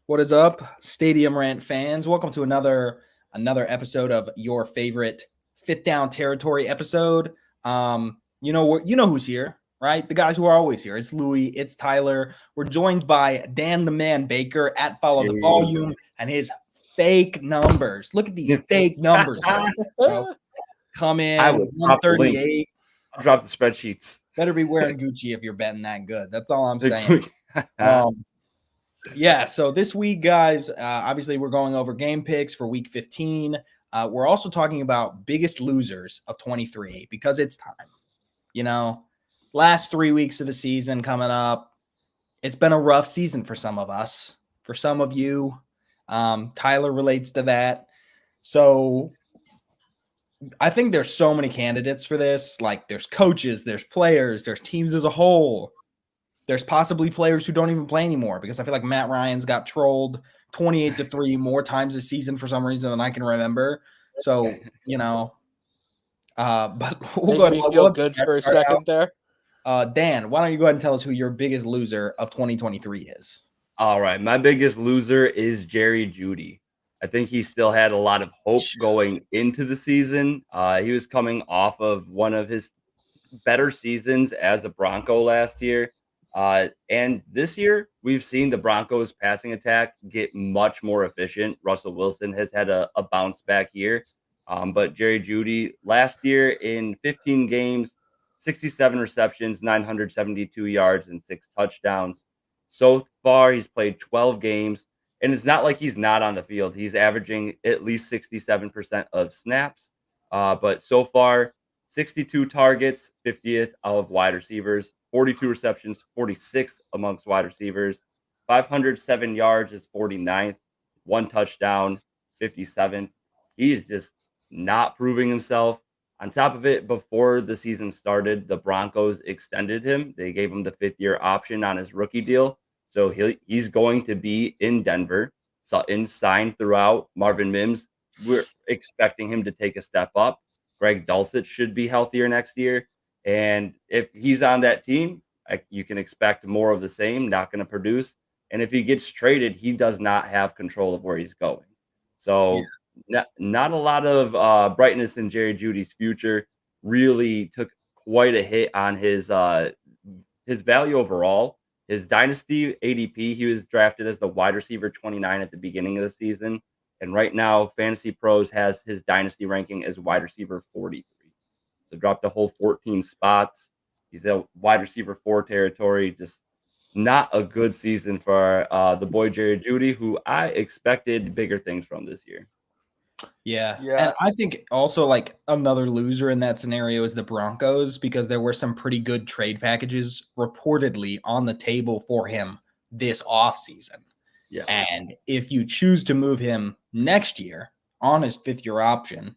What is up, Stadium Rant fans? Welcome to another episode of your favorite Fifth Down Territory episode. You know who's here, right? The guys who are always here. It's Louie, it's Tyler. We're joined by Dan the Man Baker at Follow the Volume and his fake numbers. Look at these fake numbers, bro. Come I in would drop the link. 138. I'll drop the spreadsheets. Better be wearing Gucci if you're betting that good. That's all I'm saying. Yeah, so this week, guys, obviously we're going over game picks for week 15. We're also talking about biggest losers of 23 because it's time. You know, last 3 weeks of the season coming up. It's been a rough season for some of us. For some of you, Tyler relates to that. So I think there's so many candidates for this. Like there's coaches, there's players, there's teams as a whole. There's possibly players who don't even play anymore because I feel like Matt Ryan's got trolled 28-3 more times this season for some reason than I can remember. So, but we'll go ahead. Make me feel good for a second there. Dan, why don't you go ahead and tell us who your biggest loser of 2023 is? All right. My biggest loser is Jerry Jeudy. I think he still had a lot of hope going into the season. He was coming off of one of his better seasons as a Bronco last year. And this year, we've seen the Broncos passing attack get much more efficient. Russell Wilson has had a bounce back year. But Jerry Jeudy last year in 15 games, 67 receptions, 972 yards, and 6 touchdowns. So far, he's played 12 games. And it's not like he's not on the field. He's averaging at least 67% of snaps. But so far, 62 targets, 50th out of wide receivers. 42 receptions, 46 amongst wide receivers, 507 yards is 49th, 1 touchdown, 57th. He is just not proving himself. On top of it, before the season started, the Broncos extended him. They gave him the 5th-year option on his rookie deal. So he's going to be in Denver. Sutton signed throughout. Marvin Mims, we're expecting him to take a step up. Greg Dulcich should be healthier next year. And if he's on that team, you can expect more of the same, not going to produce. And if he gets traded, he does not have control of where he's going. So not a lot of brightness in Jerry Jeudy's future. Really took quite a hit on his value overall. His dynasty ADP, he was drafted as the wide receiver 29 at the beginning of the season. And right now, Fantasy Pros has his dynasty ranking as wide receiver 43. So dropped a whole 14 spots. He's a wide receiver 4 territory. Just not a good season for the boy Jerry Jeudy, who I expected bigger things from this year. Yeah. And I think also like another loser in that scenario is the Broncos because there were some pretty good trade packages reportedly on the table for him this offseason. Yeah. And if you choose to move him next year on his 5th-year option,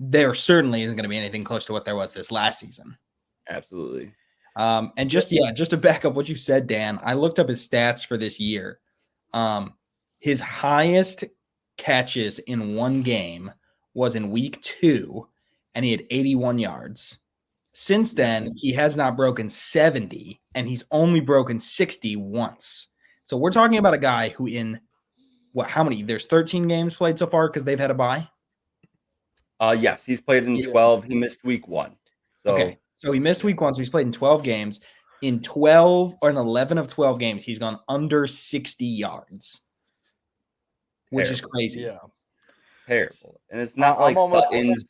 there certainly isn't going to be anything close to what there was this last season. Absolutely. And just to back up what you said, Dan, I looked up his stats for this year. His highest catches in one game was in week 2, and he had 81 yards. Since then, he has not broken 70, and he's only broken 60 once. So we're talking about a guy who how many? There's 13 games played so far because they've had a bye. Yes, he's played in 12. He missed week 1. So he missed week 1, so he's played in 12 games. In 11 of 12 games, he's gone under 60 yards, which is crazy. Yeah, terrible. And it's not like Sutton's.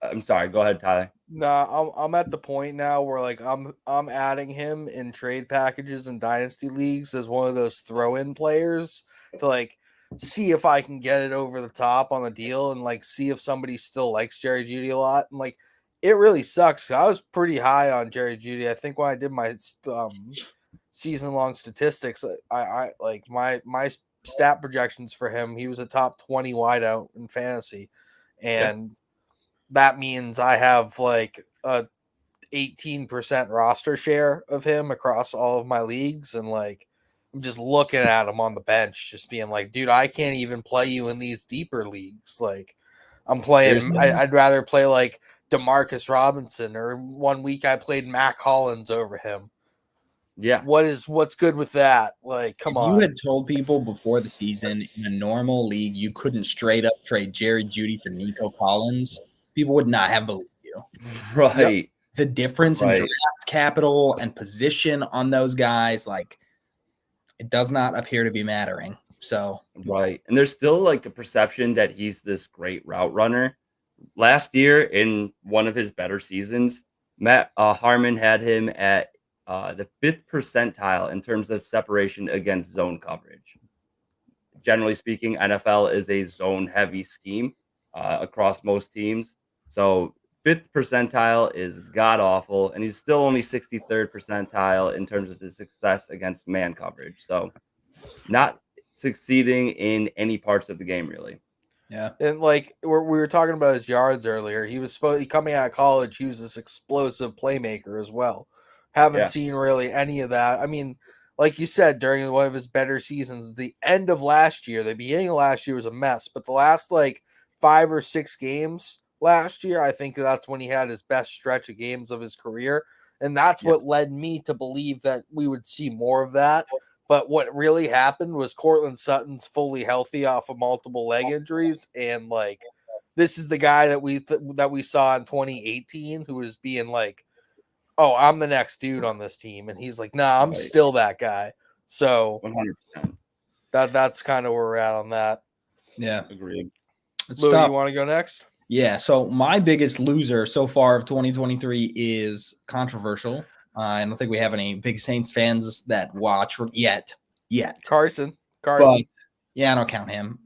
I'm sorry. Go ahead, Tyler. No, I'm at the point now where like I'm adding him in trade packages and dynasty leagues as one of those throw-in players to like see if I can get it over the top on the deal and like see if somebody still likes Jerry Jeudy a lot. And like it really sucks. I was pretty high on Jerry Jeudy. I think when I did my season-long statistics, I like my stat projections for him, he was a top 20 wideout in fantasy. And that means I have like a 18% roster share of him across all of my leagues. And like, I'm just looking at him on the bench, just being like, dude, I can't even play you in these deeper leagues. Like I'm playing, I'd rather play like DeMarcus Robinson, or one week I played Mac Hollins over him. Yeah. What's good with that? Like, come If you on. had told people before the season in a normal league you couldn't straight up trade Jerry Jeudy for Nico Collins, people would not have believed you. Right. The difference in Right. draft capital and position on those guys, like, it does not appear to be mattering. So, Right. And there's still like a perception that he's this great route runner. Last year, in one of his better seasons, Matt Harmon had him at the 5th percentile in terms of separation against zone coverage. Generally speaking, NFL is a zone heavy scheme across most teams. So 5th percentile is god awful, and he's still only 63rd percentile in terms of his success against man coverage. So not succeeding in any parts of the game, really. yeah. And like we were talking about his yards earlier, he was coming out of college. He was this explosive playmaker as well. Haven't Yeah. seen really any of that. I mean, like you said, during one of his better seasons, the end of last year, the beginning of last year was a mess, but the last like 5 or 6 games last year, I think that's when he had his best stretch of games of his career, and that's what led me to believe that we would see more of that. But what really happened was Cortland Sutton's fully healthy off of multiple leg injuries, and like this is the guy that we saw in 2018 who was being like, "Oh, I'm the next dude on this team," and he's like, "Nah, I'm Right. still that guy." So 100%. that's kind of where we're at on that. Yeah. Agreed. It's Louie, tough. you want to go next? Yeah. So, my biggest loser so far of 2023 is controversial. I don't think we have any big Saints fans that watch yet. Carson. But yeah, I don't count him.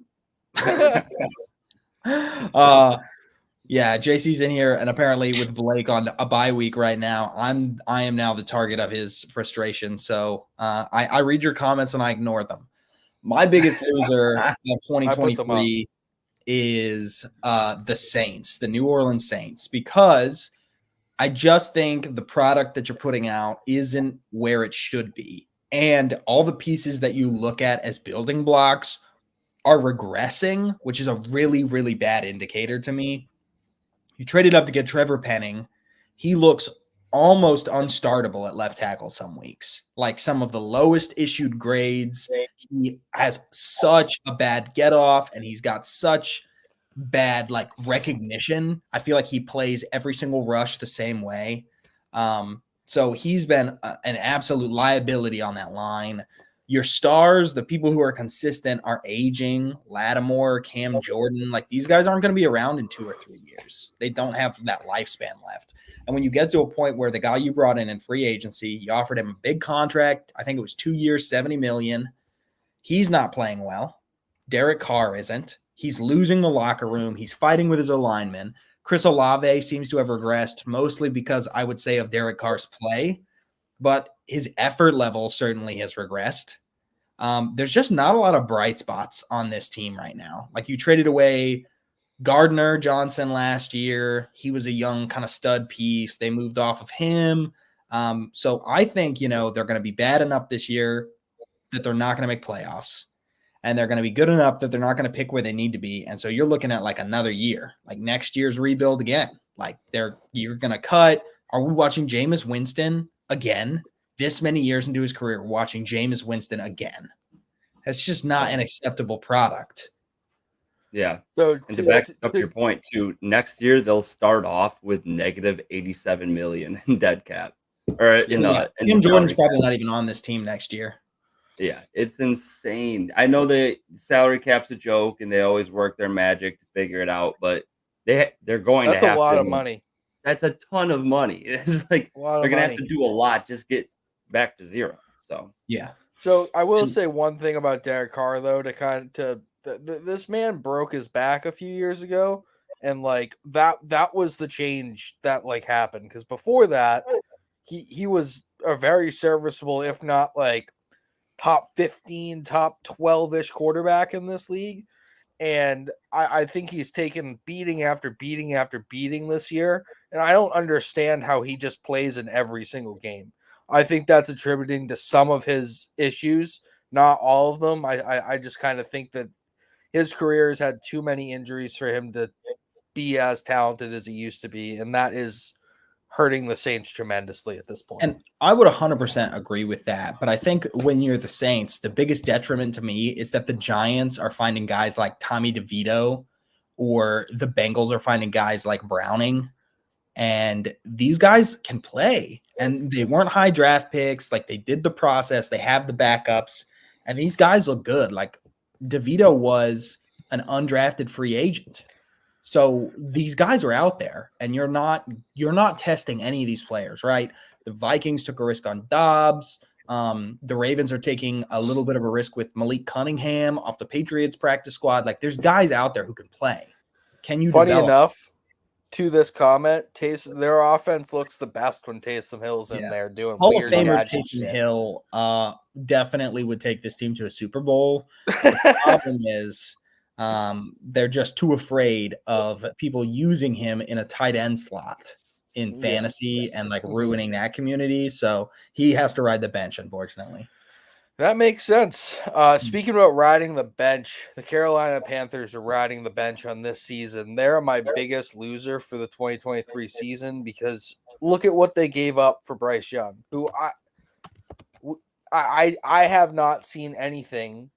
Yeah, JC's in here, and apparently with Blake on a bye week right now, I am now the target of his frustration. So I read your comments and I ignore them. My biggest loser of 2023 is the Saints, the New Orleans Saints, because I just think the product that you're putting out isn't where it should be. And all the pieces that you look at as building blocks are regressing, which is a really, really bad indicator to me. You traded up to get Trevor Penning. He looks almost unstartable at left tackle some weeks, like some of the lowest issued grades. He has such a bad get off, and he's got such bad like recognition. I feel like he plays every single rush the same way. So he's been an absolute liability on that line. Your stars, the people who are consistent, are aging. Lattimore, Cam Jordan, like these guys aren't going to be around in 2 or 3 years. They don't have that lifespan left. And when you get to a point where the guy you brought in free agency, you offered him a big contract. I think it was 2 years, $70 million. He's not playing well. Derek Carr isn't. He's losing the locker room. He's fighting with his alignment. Chris Olave seems to have regressed, mostly because I would say of Derek Carr's play, but his effort level certainly has regressed. There's just not a lot of bright spots on this team right now. Like you traded away Gardner Johnson last year. He was a young kind of stud piece. They moved off of him. So I think, they're going to be bad enough this year that they're not going to make playoffs. And they're going to be good enough that they're not going to pick where they need to be. And so you're looking at like another year, like next year's rebuild again. Like you're going to cut. Are we watching Jameis Winston again? This many years into his career, watching Jameis Winston again. That's just not an acceptable product. Yeah. So and to back up your point too, next year they'll start off with negative 87 million in dead cap. Or in Cam Jordan's probably not even on this team next year. Yeah, it's insane. I know the salary cap's a joke and they always work their magic to figure it out, but they're going that's to have a lot to, of money. That's a ton of money. It's like they're going to have to do a lot just get back to zero. So yeah. So I will say one thing about Derek Carr though, this man broke his back a few years ago, and like that was the change that like happened, because before that he was a very serviceable, if not like top 15, top 12-ish quarterback in this league. And I think he's taken beating after beating after beating this year. And I don't understand how he just plays in every single game. I think that's attributing to some of his issues, not all of them. I just kind of think that his career has had too many injuries for him to be as talented as he used to be. And that is hurting the Saints tremendously at this point. And I would 100% agree with that. But I think when you're the Saints, the biggest detriment to me is that the Giants are finding guys like Tommy DeVito, or the Bengals are finding guys like Browning. And these guys can play. And they weren't high draft picks. Like, they did the process. They have the backups. And these guys look good. Like, DeVito was an undrafted free agent. So these guys are out there, and you're not testing any of these players, right? The Vikings took a risk on Dobbs. The Ravens are taking a little bit of a risk with Malik Cunningham off the Patriots practice squad. Like, there's guys out there who can play. Can you Funny develop? enough, to this comment, their offense looks the best when Taysom Hill's in there doing Hall weird of Famer gadget Taysom shit. Hill definitely would take this team to a Super Bowl. The problem is they're just too afraid of people using him in a tight end slot in fantasy and like ruining that community. So he has to ride the bench, unfortunately. That makes sense. Speaking about riding the bench, the Carolina Panthers are riding the bench on this season. They're my biggest loser for the 2023 season because look at what they gave up for Bryce Young, who I have not seen anything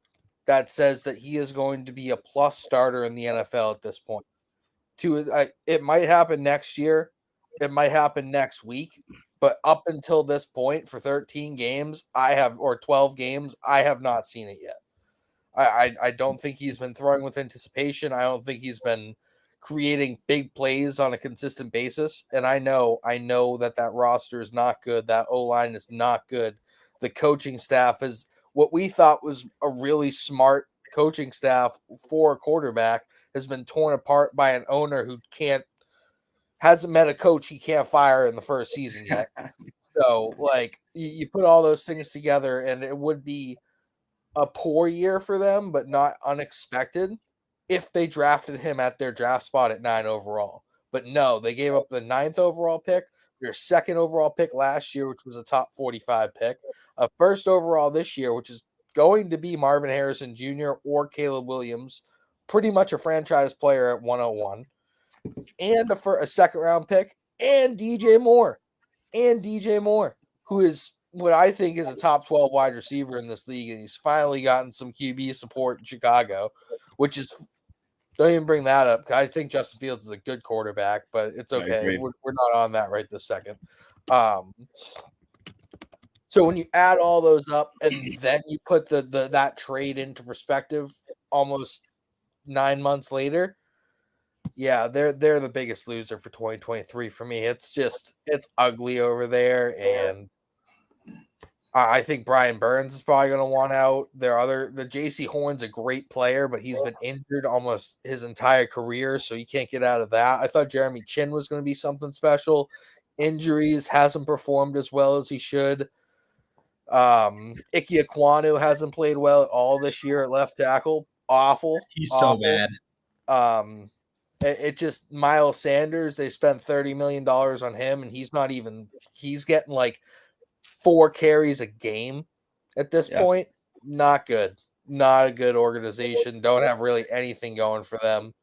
that says that he is going to be a plus starter in the NFL at this point. It might happen next year. It might happen next week. But up until this point, for 13 games, or 12 games, I have not seen it yet. I don't think he's been throwing with anticipation. I don't think he's been creating big plays on a consistent basis. And I know that roster is not good. That O-line is not good. The coaching staff is what we thought was a really smart coaching staff for a quarterback has been torn apart by an owner who hasn't met a coach he can't fire in the first season yet. So, like, you put all those things together, and it would be a poor year for them, but not unexpected if they drafted him at their draft spot at 9 overall. But no, they gave up the 9th overall pick, their 2nd overall pick last year, which was a top 45 pick, a 1st overall this year, which is going to be Marvin Harrison Jr. or Caleb Williams, pretty much a franchise player at 101. And a 2nd round pick, and DJ Moore, who is what I think is a top 12 wide receiver in this league, and he's finally gotten some QB support in Chicago, which is don't even bring that up. I think Justin Fields is a good quarterback, but it's okay. We're not on that right this second. So when you add all those up and then you put that trade into perspective, almost 9 months later. Yeah, they're the biggest loser for 2023 for me. It's ugly over there, and I think Brian Burns is probably going to want out. The J.C. Horn's a great player, but he's been injured almost his entire career, so he can't get out of that. I thought Jeremy Chin was going to be something special. Injuries, hasn't performed as well as he should. Ike Ekwonu hasn't played well at all this year at left tackle. Awful. He's so bad. It just Miles Sanders, they spent $30 million on him, and he's getting like 4 carries a game at this point. Not good. Not a good organization. Don't have really anything going for them.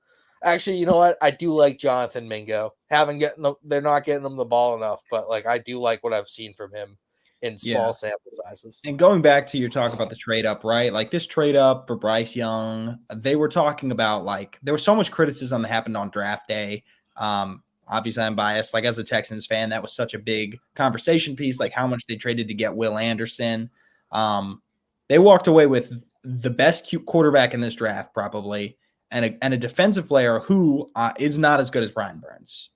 Actually, you know what? I do like Jonathan Mingo. They're not getting him the ball enough, but like I do like what I've seen from him in small sample sizes. And going back to your talk about the trade up, right? Like this trade up for Bryce Young, they were talking about like there was so much criticism that happened on draft day. Obviously, I'm biased. Like as a Texans fan, that was such a big conversation piece, like how much they traded to get Will Anderson. They walked away with the best quarterback in this draft, probably, and a defensive player who is not as good as Brian Burns.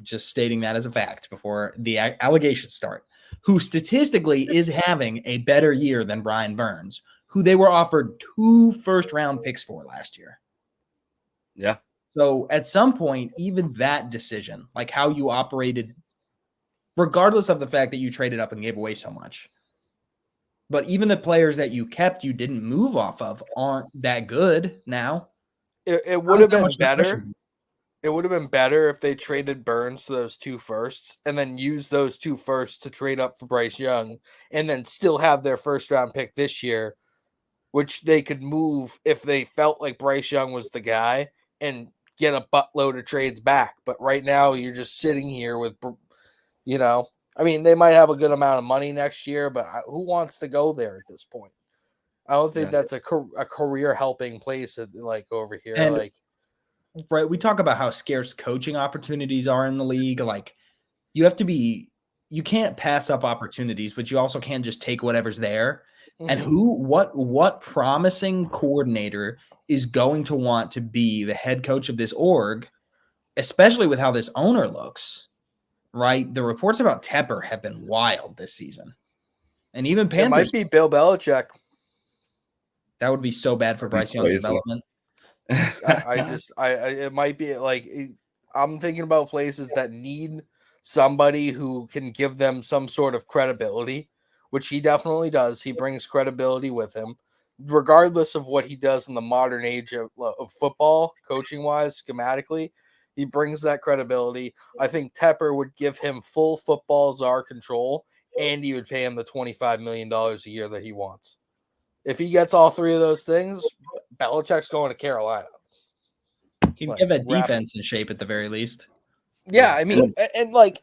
Just stating that as a fact before the allegations start. Who statistically is having a better year than Brian Burns, who they were offered 2 first-round picks for last year. Yeah. So at some point, even that decision, like how you operated, regardless of the fact that you traded up and gave away so much, but even the players that you kept, you didn't move off of, aren't that good now. It would have been better. It would have been better if they traded Burns to those 2 firsts and then used those 2 firsts to trade up for Bryce Young and then still have their first round pick this year, which they could move if they felt like Bryce Young was the guy and get a buttload of trades back. But right now you're just sitting here with You know, I mean, they might have a good amount of money next year, but who wants to go there at this point? I don't think that's a career helping place like over here. And like, right, we talk about how scarce coaching opportunities are in the league. Like, you can't pass up opportunities, but you also can't just take whatever's there. And what promising coordinator is going to want to be the head coach of this org, especially with how this owner looks, right? The reports about Tepper have been wild this season. And even Panthers. It might be Bill Belichick. That would be so bad for Bryce Young's development. It might be like, I'm thinking about places that need somebody who can give them some sort of credibility, which he definitely does. He brings credibility with him, regardless of what he does in the modern age of football, coaching wise, schematically. He brings that credibility. I think Tepper would give him full football czar control, and he would pay him the $25 million a year that he wants. If he gets all three of those things, Belichick's going to Carolina. He'd get that defense in shape at the very least. Yeah, I mean, and like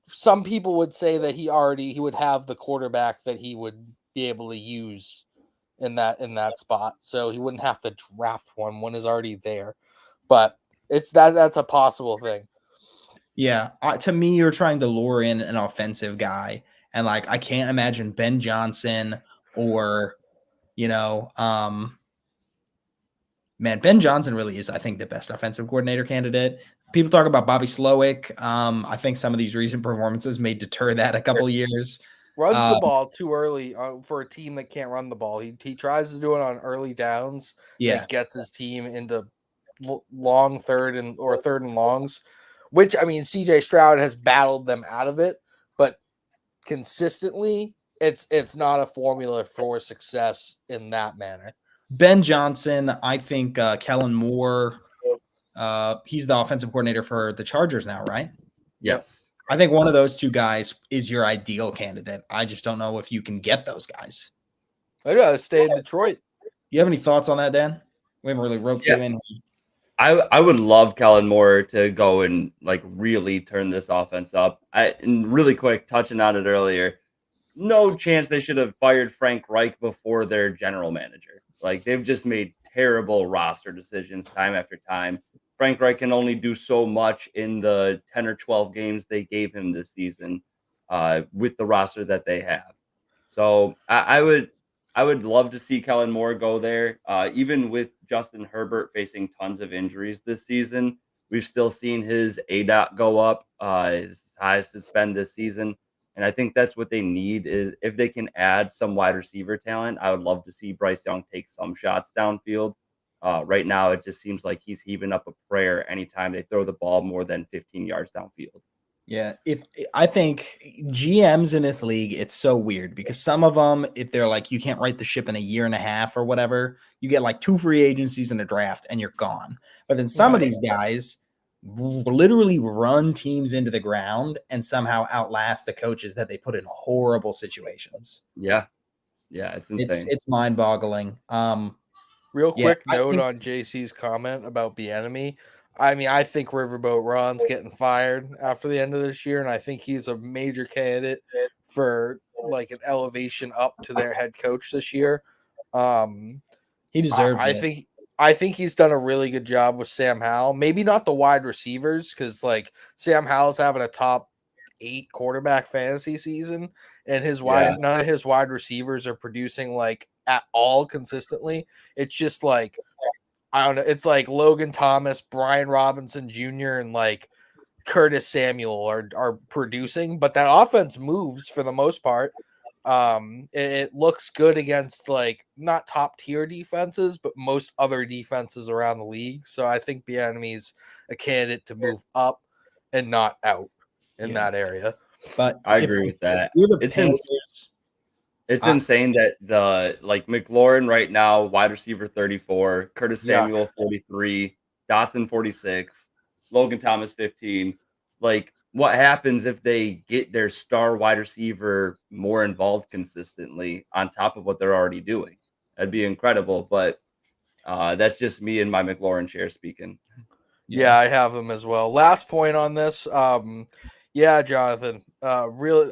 some people would say that he would have the quarterback that he would be able to use in that spot, so he wouldn't have to draft one. One is already there, but that's a possible thing. Yeah, to me, you're trying to lure in an offensive guy, and like I can't imagine Ben Johnson or Ben Johnson really is, I think, the best offensive coordinator candidate. People talk about Bobby Slowick. I think some of these recent performances may deter that a couple of years. Runs the ball too early for a team that can't run the ball. He tries to do it on early downs. Yeah, that gets his team into long third and longs, which, I mean, CJ Stroud has battled them out of it, but consistently, it's not a formula for success in that manner. Ben Johnson, I think Kellen Moore, he's the offensive coordinator for the Chargers now, right? Yes. I think one of those two guys is your ideal candidate. I just don't know if you can get those guys. I'd rather stay in Detroit. You have any thoughts on that, Dan? We haven't really roped you in. I would love Kellen Moore to go and like really turn this offense up. And really quick, touching on it earlier, no chance they should have fired Frank Reich before their general manager. Like, they've just made terrible roster decisions time after time. Frank Reich can only do so much in the 10 or 12 games they gave him this season with the roster that they have. So I would love to see Kellen Moore go there. Even with Justin Herbert facing tons of injuries this season, we've still seen his ADOT go up, his highest it's been this season. And I think that's what they need, is if they can add some wide receiver talent. I would love to see Bryce Young take some shots downfield. Right now, it just seems like he's heaving up a prayer anytime they throw the ball more than 15 yards downfield. Yeah, I think GMs in this league, it's so weird because some of them, if they're like, you can't right the ship in a year and a half or whatever, you get like 2 free agencies and a draft and you're gone. But then some of these guys literally run teams into the ground and somehow outlast the coaches that they put in horrible situations. Yeah, it's insane. It's mind-boggling. Real quick note on JC's comment about Bieniemy. I mean, I think Riverboat Ron's getting fired after the end of this year, and I think he's a major candidate for like an elevation up to their head coach this year. He deserves it. I think he's done a really good job with Sam Howell. Maybe not the wide receivers, because like Sam Howell's having a top 8 quarterback fantasy season, and none of his wide receivers are producing like at all consistently. It's just like, I don't know. It's like Logan Thomas, Brian Robinson Jr., and like Curtis Samuel are producing, but that offense moves for the most part. It looks good against like not top tier defenses, but most other defenses around the league. So I think Bieniemy's a candidate to move up and not out in that area. But I agree with that. It's insane that the like McLaurin right now, wide receiver 34, Curtis Samuel 43, Dotson 46, Logan Thomas 15. Like, what happens if they get their star wide receiver more involved consistently on top of what they're already doing? That'd be incredible. But that's just me and my McLaurin share speaking. Yeah, I have them as well. Last point on this. Yeah, Jonathan. Really,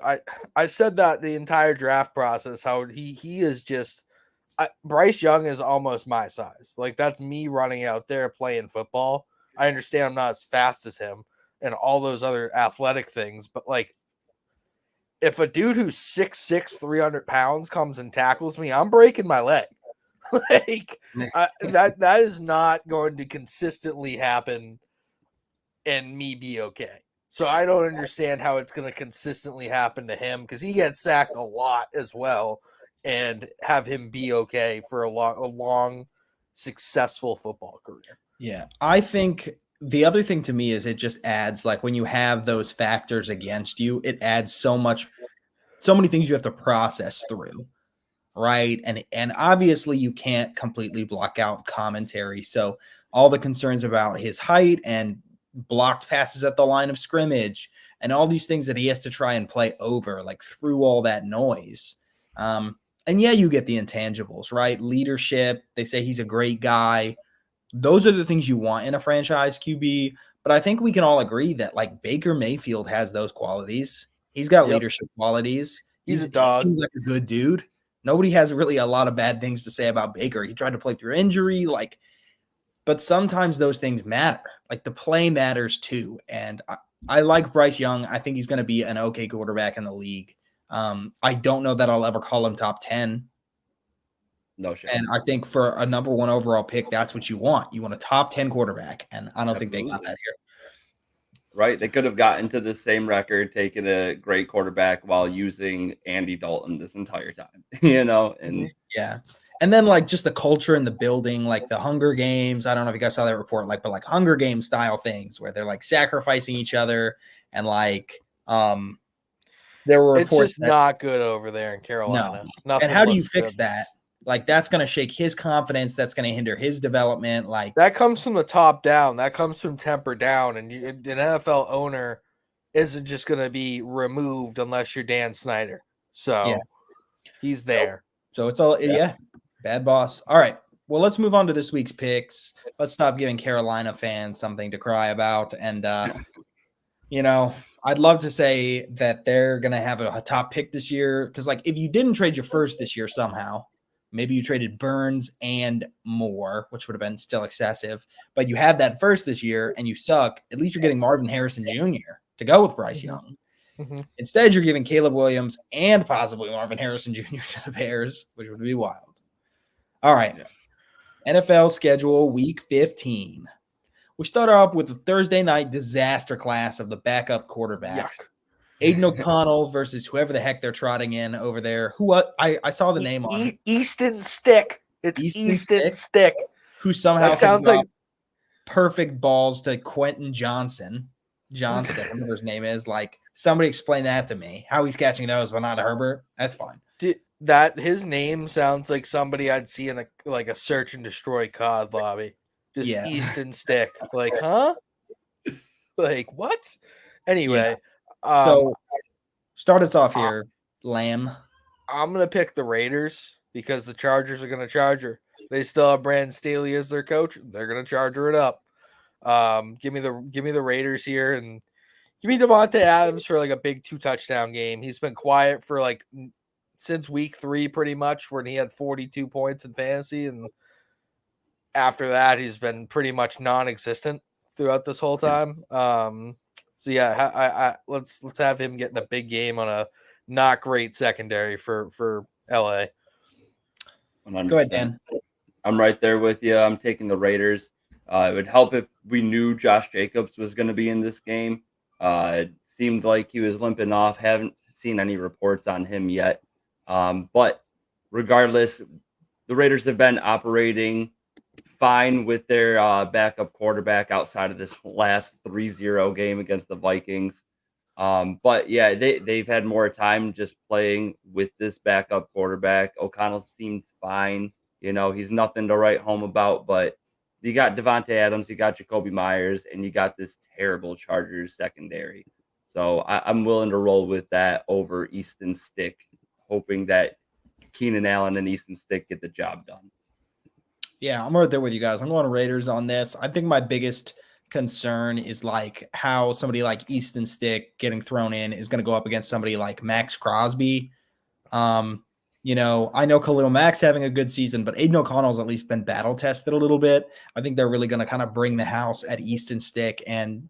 I said that the entire draft process. How he is just. Bryce Young is almost my size. Like that's me running out there playing football. I understand I'm not as fast as him and all those other athletic things, but like if a dude who's 6'6", 300 pounds comes and tackles me, I'm breaking my leg. Like that is not going to consistently happen and me be okay. So I don't understand how it's going to consistently happen to him because he gets sacked a lot as well, and have him be okay for a long, successful football career. Yeah, I think the other thing to me is it just adds, like, when you have those factors against you, it adds so many things you have to process through, right? And obviously you can't completely block out commentary. So all the concerns about his height and blocked passes at the line of scrimmage and all these things that he has to try and play over, like through all that noise. And yeah, you get the intangibles, right? Leadership. They say he's a great guy. Those are the things you want in a franchise QB. But I think we can all agree that like Baker Mayfield has those qualities. He's got leadership qualities. He's a dog. He seems like a good dude. Nobody has really a lot of bad things to say about Baker. He tried to play through injury, but sometimes those things matter. Like the play matters too. And I like Bryce Young. I think he's going to be an okay quarterback in the league. I don't know that I'll ever call him top 10. No shit. And I think for a number 1 overall pick, that's what you want. You want a top 10 quarterback. And I don't think they got that here. Right. They could have gotten to the same record, taking a great quarterback while using Andy Dalton this entire time, and yeah. And then like just the culture in the building, like the Hunger Games. I don't know if you guys saw that report, but like Hunger Games style things where they're like sacrificing each other and like, there were reports. It's just not good over there in Carolina. No. And how do you fix that? Like that's going to shake his confidence. That's going to hinder his development. Like that comes from the top down. That comes from temper down. And an NFL owner isn't just going to be removed unless you're Dan Snyder. So he's there. So it's all bad boss. All right. Well, let's move on to this week's picks. Let's stop giving Carolina fans something to cry about. And I'd love to say that they're going to have a top pick this year because, like, if you didn't trade your first this year somehow, maybe you traded Burns and Moore, which would have been still excessive, but you had that first this year and you suck, at least you're getting Marvin Harrison Jr. to go with Bryce Young. Mm-hmm. Instead, you're giving Caleb Williams and possibly Marvin Harrison Jr. to the Bears, which would be wild. All right. NFL schedule week 15. We start off with the Thursday night disaster class of the backup quarterbacks. Aiden O'Connell versus whoever the heck they're trotting in over there. I saw the name on Easton Stick. It's Easton Stick. Who somehow that sounds like perfect balls to Quentin Johnston, whatever his name is. Like somebody explain that to me. How he's catching those, but not Herbert. That's fine. That his name sounds like somebody I'd see in a search and destroy COD lobby. Just Easton Stick. Like, huh? Like what? Anyway. So start us off here, Lamb. I'm gonna pick the Raiders because the Chargers are gonna charge her. They still have Brandon Staley as their coach. They're gonna charge her it up. Give me the Raiders here and give me Devontae Adams for like a big 2-touchdown game. He's been quiet for like since week 3 pretty much when he had 42 points in fantasy, and after that he's been pretty much non-existent throughout this whole time. So yeah, let's have him getting a big game on a not great secondary for LA. 100%. Go ahead, Dan. I'm right there with you. I'm taking the Raiders. It would help if we knew Josh Jacobs was going to be in this game. It seemed like he was limping off. Haven't seen any reports on him yet. But regardless, the Raiders have been operating fine with their backup quarterback outside of this last 3-0 game against the Vikings. But yeah, they've had more time just playing with this backup quarterback. O'Connell seems fine. He's nothing to write home about, but you got Devontae Adams, you got Jacoby Myers, and you got this terrible Chargers secondary. So I'm willing to roll with that over Easton Stick, hoping that Keenan Allen and Easton Stick get the job done. Yeah, I'm right there with you guys. I'm going to Raiders on this. I think my biggest concern is like how somebody like Easton Stick getting thrown in is going to go up against somebody like Max Crosby. You know, I know Khalil Mack's having a good season, but Aiden O'Connell's at least been battle tested a little bit. I think they're really going to kind of bring the house at Easton Stick, and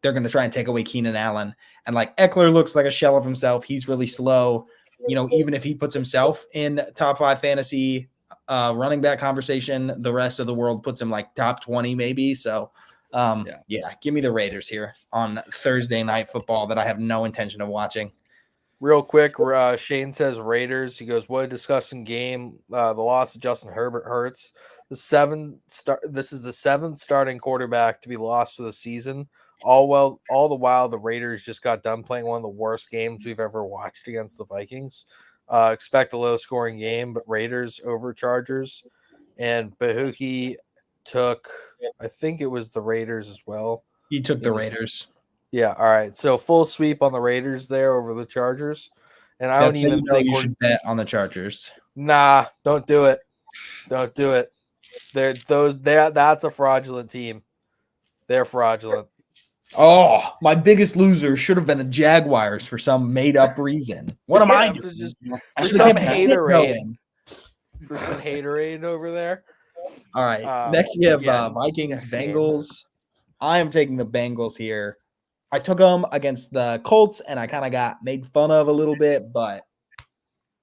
they're going to try and take away Keenan Allen. And like Eckler looks like a shell of himself. He's really slow. You know, even if he puts himself in top 5 fantasy running back conversation, the rest of the world puts him like top 20 maybe. So yeah, give me the Raiders here on Thursday Night Football that I have no intention of watching. Real quick, Shane says Raiders. He goes, "What a disgusting game! The loss of Justin Herbert hurts. This is the 7th starting quarterback to be lost for the season. All the while the Raiders just got done playing one of the worst games we've ever watched against the Vikings. Expect a low-scoring game, but Raiders over Chargers." And Bahuki took, I think it was the Raiders as well. He took the Raiders. Yeah, all right. So full sweep on the Raiders there over the Chargers. And I don't even think you should bet on the Chargers. Nah, don't do it. Don't do it. That's a fraudulent team. They're fraudulent. Oh, my biggest loser should have been the Jaguars for some made-up reason. What am I doing? For some haterade. For some haterade over there. All right. Next we have Vikings, Bengals. I am taking the Bengals here. I took them against the Colts, and I kind of got made fun of a little bit, but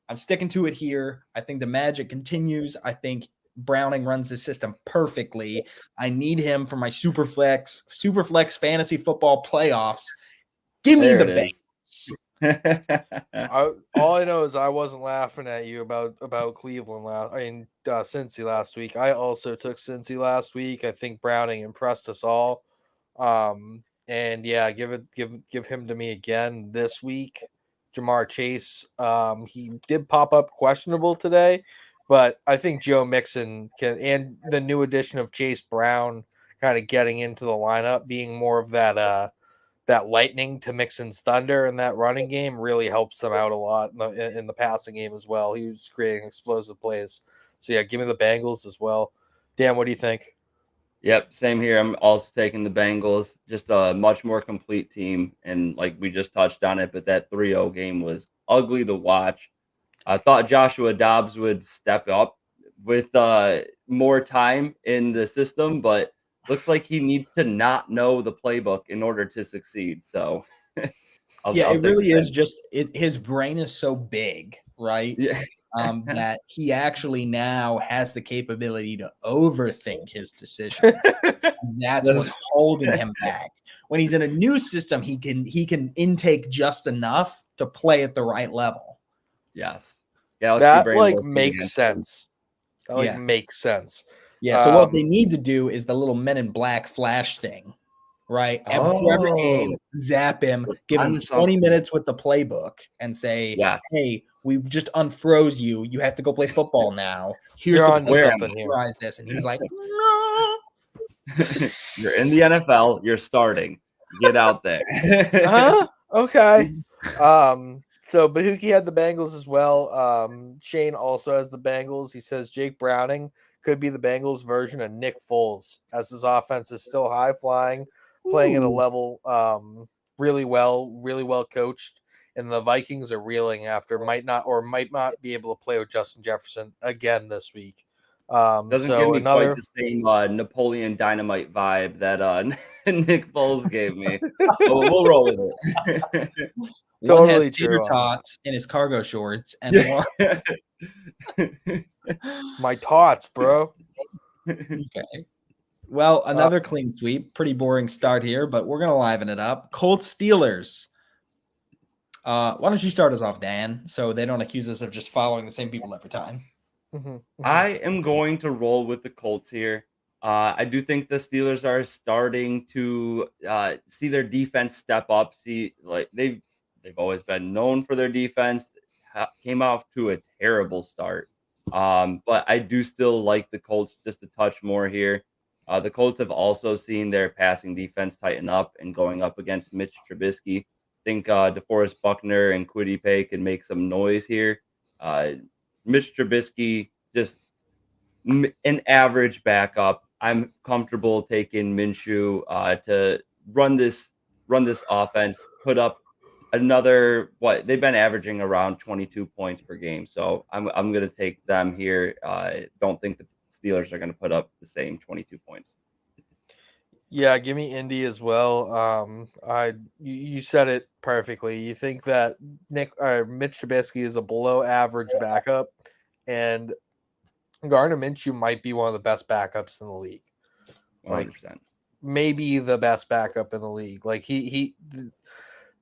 I'm sticking to it here. I think the magic continues. I think Browning runs the system perfectly. I need him for my Superflex fantasy football playoffs. Give me the Bengals. All I know is I wasn't laughing at you about Cleveland Cincy last week. I also took Cincy last week. I think Browning impressed us all. And yeah, give him to me again this week. Jamar Chase, he did pop up questionable today, but I think Joe Mixon and the new addition of Chase Brown kind of getting into the lineup, being more of that lightning to Mixon's thunder, and that running game really helps them out a lot in the passing game as well. He was creating explosive plays. So yeah, give me the Bengals as well. Dan, what do you think? Yep, same here. I'm also taking the Bengals. Just a much more complete team. And like we just touched on it, but that 3-0 game was ugly to watch. I thought Joshua Dobbs would step up with more time in the system, but looks like he needs to not know the playbook in order to succeed. So it really is just his brain is so big, right? Yeah. That he actually now has the capability to overthink his decisions. That's what's holding him back. When he's in a new system, he can intake just enough to play at the right level. Yes. Yeah, that makes sense. That makes sense. Yeah. So what they need to do is the little Men in Black flash thing, right? Every game, zap him, give him 20 minutes with the playbook, and say, "Hey, we just unfroze you. You have to go play football now. Here's this." And he's like, "No." You're in the NFL. You're starting. Get out there. Okay. So Bahuki had the Bengals as well. Shane also has the Bengals. He says Jake Browning could be the Bengals version of Nick Foles, as his offense is still high flying, playing at a level really well coached. And the Vikings are reeling after might not be able to play with Justin Jefferson again this week. Doesn't give me quite the same Napoleon Dynamite vibe that Nick Foles gave me. We'll roll with it. One has tater tots in his cargo shorts, and my tots, bro. Okay. Well, another clean sweep. Pretty boring start here, but we're gonna liven it up. Colts Steelers. Why don't you start us off, Dan, so they don't accuse us of just following the same people every time? I am going to roll with the Colts here. I do think the Steelers are starting to see their defense step up. They've always been known for their defense. Came off to a terrible start, but I do still like the Colts just a touch more here. The Colts have also seen their passing defense tighten up, and going up against Mitch Trubisky, I think DeForest Buckner and Kwity Paye can make some noise here. Mitch Trubisky, just an average backup. I'm comfortable taking Minshew to run this offense, put up another they've been averaging around 22 points per game. So I'm gonna take them here. Don't think the Steelers are gonna put up the same 22 points. Yeah, give me Indy as well. You said it perfectly. You think that Mitch Trubisky is a below average backup, and Gardner Minshew might be one of the best backups in the league. 100%. Maybe the best backup in the league. Like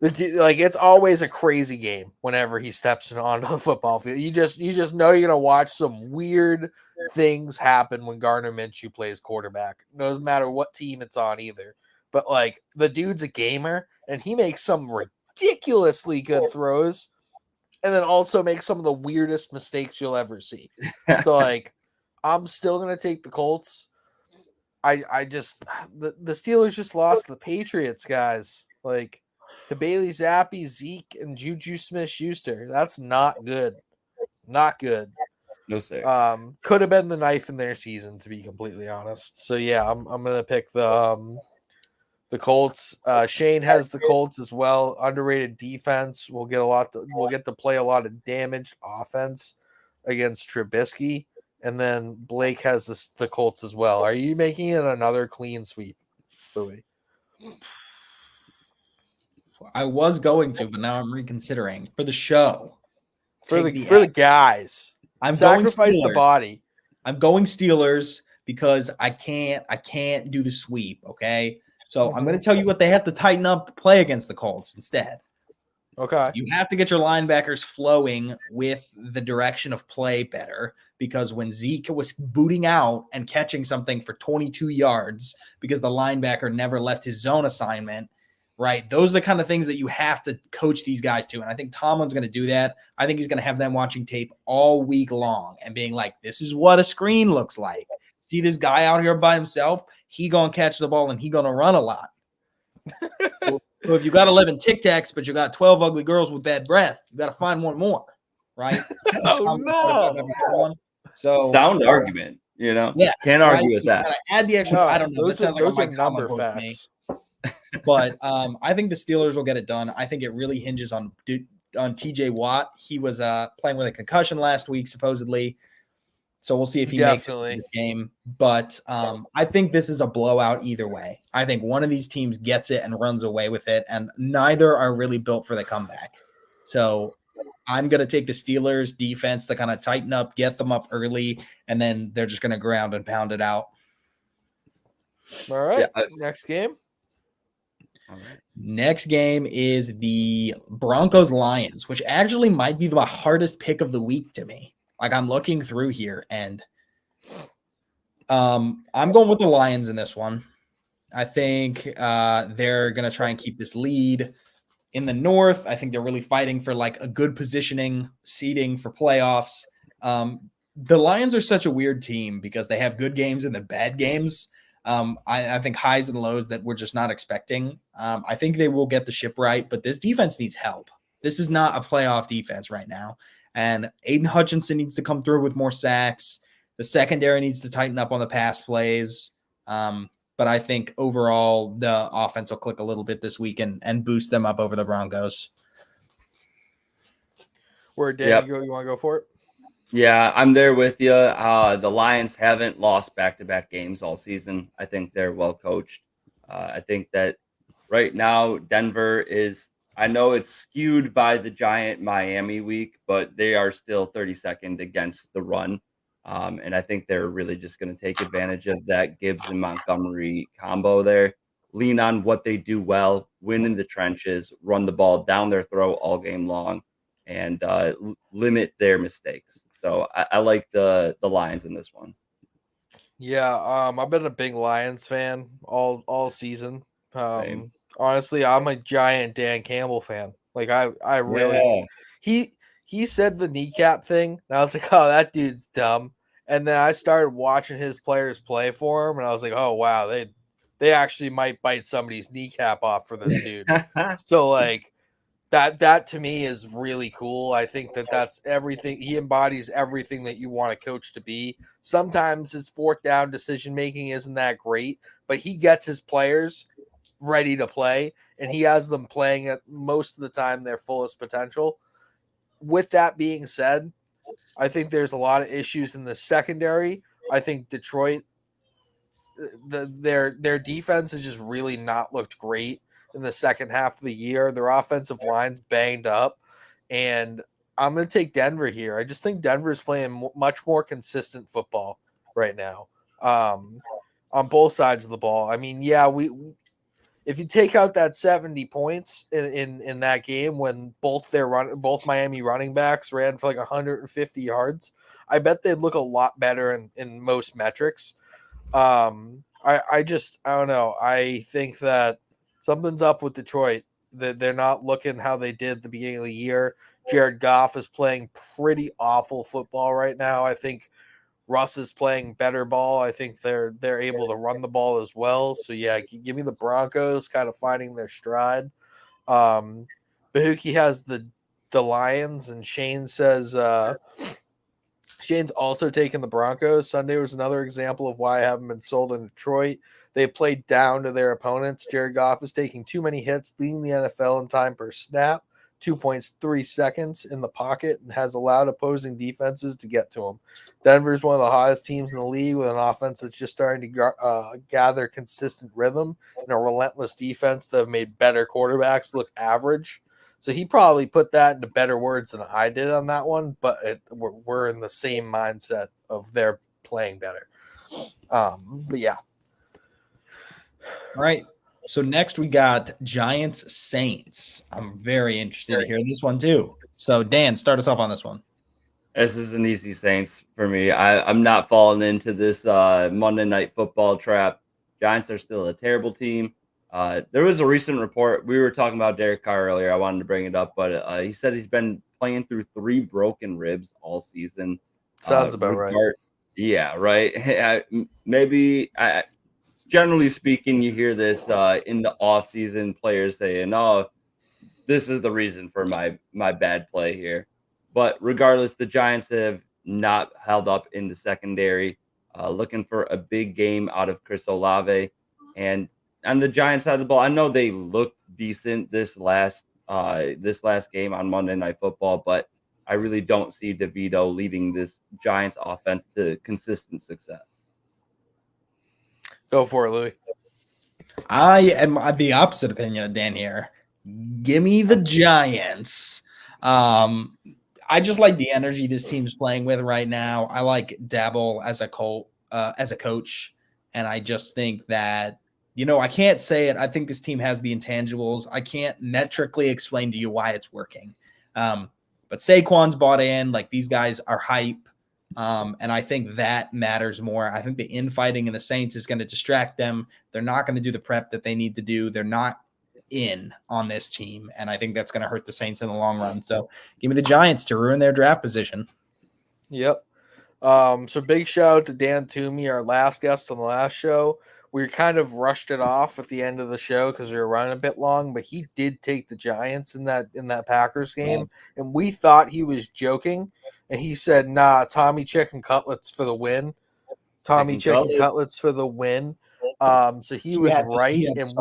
it's always a crazy game whenever he steps onto the football field. You just know you're gonna watch some weird things happen when Gardner Minshew plays quarterback. No matter what team it's on either. But like the dude's a gamer and he makes some ridiculously good throws and then also makes some of the weirdest mistakes you'll ever see. So like I'm still gonna take the Colts. I just the Steelers just lost the Patriots, guys. Like to Bailey Zappi, Zeke, and Juju Smith-Schuster. That's not good. Not good. No, sir. Could have been the knife in their season, to be completely honest. So yeah, I'm gonna pick the Colts. Shane has the Colts as well. Underrated defense. We'll get to play a lot of damaged offense against Trubisky. And then Blake has the Colts as well. Are you making it another clean sweep, Louie? I was going to, but now I'm reconsidering for the show. For the guys. I'm sacrifice the body. I'm going Steelers because I can't do the sweep. Okay, so I'm going to tell you what they have to tighten up to play against the Colts instead. Okay, you have to get your linebackers flowing with the direction of play better, because when Zeke was booting out and catching something for 22 yards because the linebacker never left his zone assignment, right? Those are the kind of things that you have to coach these guys to. And I think Tomlin's going to do that. I think he's going to have them watching tape all week long and being like, this is what a screen looks like. See this guy out here by himself? He going to catch the ball and he going to run a lot. So if you got 11 Tic Tacs, but you got 12 ugly girls with bad breath, you got to find one more, right? Oh, no. So sound argument, Yeah. Can't argue with that. Add the extra. I don't know. That sounds like a number facts. But I think the Steelers will get it done. I think it really hinges on TJ Watt. He was playing with a concussion last week, supposedly. So we'll see if he makes it in this game. But I think this is a blowout either way. I think one of these teams gets it and runs away with it, and neither are really built for the comeback. So I'm going to take the Steelers defense to kind of tighten up, get them up early, and then they're just going to ground and pound it out. All right. Yeah, next game. All right. Next game is the Broncos-Lions, which actually might be the hardest pick of the week to me. Like, I'm looking through here, and I'm going with the Lions in this one. I think they're going to try and keep this lead in the North. I think they're really fighting for like a good positioning, seeding for playoffs. The Lions are such a weird team because they have good games and then bad games. I think highs and lows that we're just not expecting. I think they will get the ship right, but this defense needs help. This is not a playoff defense right now. And Aiden Hutchinson needs to come through with more sacks. The secondary needs to tighten up on the pass plays. But I think overall the offense will click a little bit this week and boost them up over the Broncos. Where Dan, you want to go for it? Yeah, I'm there with you. The Lions haven't lost back-to-back games all season. I think they're well coached. I think that right now Denver is, I know it's skewed by the giant Miami week, but they are still 32nd against the run. And I think they're really just going to take advantage of that Gibbs and Montgomery combo there. Lean on what they do well, win in the trenches, run the ball down their throat all game long, and limit their mistakes. So I like the Lions in this one. Yeah, I've been a big Lions fan all season. Honestly, I'm a giant Dan Campbell fan. Like I really he said the kneecap thing, and I was like, oh, that dude's dumb. And then I started watching his players play for him, and I was like, oh wow, they actually might bite somebody's kneecap off for this dude. So like That to me is really cool. I think that's everything. He embodies everything that you want a coach to be. Sometimes his fourth down decision making isn't that great, but he gets his players ready to play, and he has them playing at most of the time their fullest potential. With that being said, I think there's a lot of issues in the secondary. I think Detroit, their defense has just really not looked great in the second half of the year. Their offensive line's banged up, and I'm going to take Denver here. I just think Denver's playing much more consistent football right now, on both sides of the ball. I mean, yeah, we if you take out that 70 points in that game when both Miami running backs ran for like 150 yards, I bet they'd look a lot better in most metrics. I don't know. I think that something's up with Detroit. That they're not looking how they did at the beginning of the year. Jared Goff is playing pretty awful football right now. I think Russ is playing better ball. I think they're able to run the ball as well. So yeah, give me the Broncos kind of finding their stride. Bahuki has the Lions, and Shane says Shane's also taken the Broncos. Sunday was another example of why I haven't been sold in Detroit. They played down to their opponents. Jared Goff is taking too many hits, leading the NFL in time per snap, 2.3 seconds in the pocket, and has allowed opposing defenses to get to him. Denver's one of the hottest teams in the league with an offense that's just starting to gather consistent rhythm and a relentless defense that have made better quarterbacks look average. So he probably put that into better words than I did on that one, but we're in the same mindset of they're playing better. But yeah. All right. So next we got Giants Saints. I'm very interested to hear this one too. So Dan, start us off on this one. This is an easy Saints for me. I'm not falling into this Monday Night Football trap. Giants are still a terrible team. There was a recent report. We were talking about Derek Carr earlier. I wanted to bring it up, but he said he's been playing through 3 broken ribs all season. Sounds about right. Yeah, right. Maybe, generally speaking, you hear this in the offseason, players saying, "Oh, this is the reason for my bad play here." But regardless, the Giants have not held up in the secondary. Looking for a big game out of Chris Olave. And on the Giants side of the ball, I know they looked decent this last game on Monday Night Football, but I really don't see DeVito leading this Giants offense to consistent success. Go for it, Louie. I am the opposite opinion of Dan here. Give me the Giants. I just like the energy this team's playing with right now. I like Dabble as a coach, and I just think that, I can't say it. I think this team has the intangibles. I can't metrically explain to you why it's working. But Saquon's bought in. Like, these guys are hype. And I think that matters more. I think the infighting in the Saints is going to distract them. They're not going to do the prep that they need to do. They're not in on this team, and I think that's going to hurt the Saints in the long run. So give me the Giants to ruin their draft position. Yep. So big shout out to Dan Toomey, our last guest on the last show. We kind of rushed it off at the end of the show because we were running a bit long, but he did take the Giants in that Packers game, and we thought he was joking, and he said, "Nah, Tommy Chicken Cutlets for the win." Tommy Chicken Cutlets for the win. So he was right, and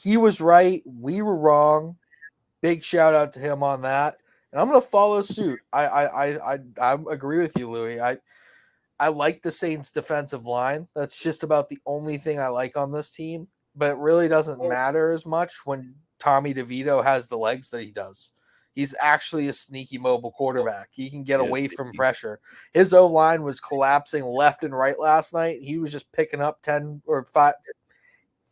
he was right. We were wrong. Big shout out to him on that. And I'm going to follow suit. I agree with you, Louie. I like the Saints defensive line. That's just about the only thing I like on this team. But it really doesn't matter as much when Tommy DeVito has the legs that he does. He's actually a sneaky mobile quarterback. He can get away from pressure. His O-line was collapsing left and right last night. He was just picking up 10 or 5,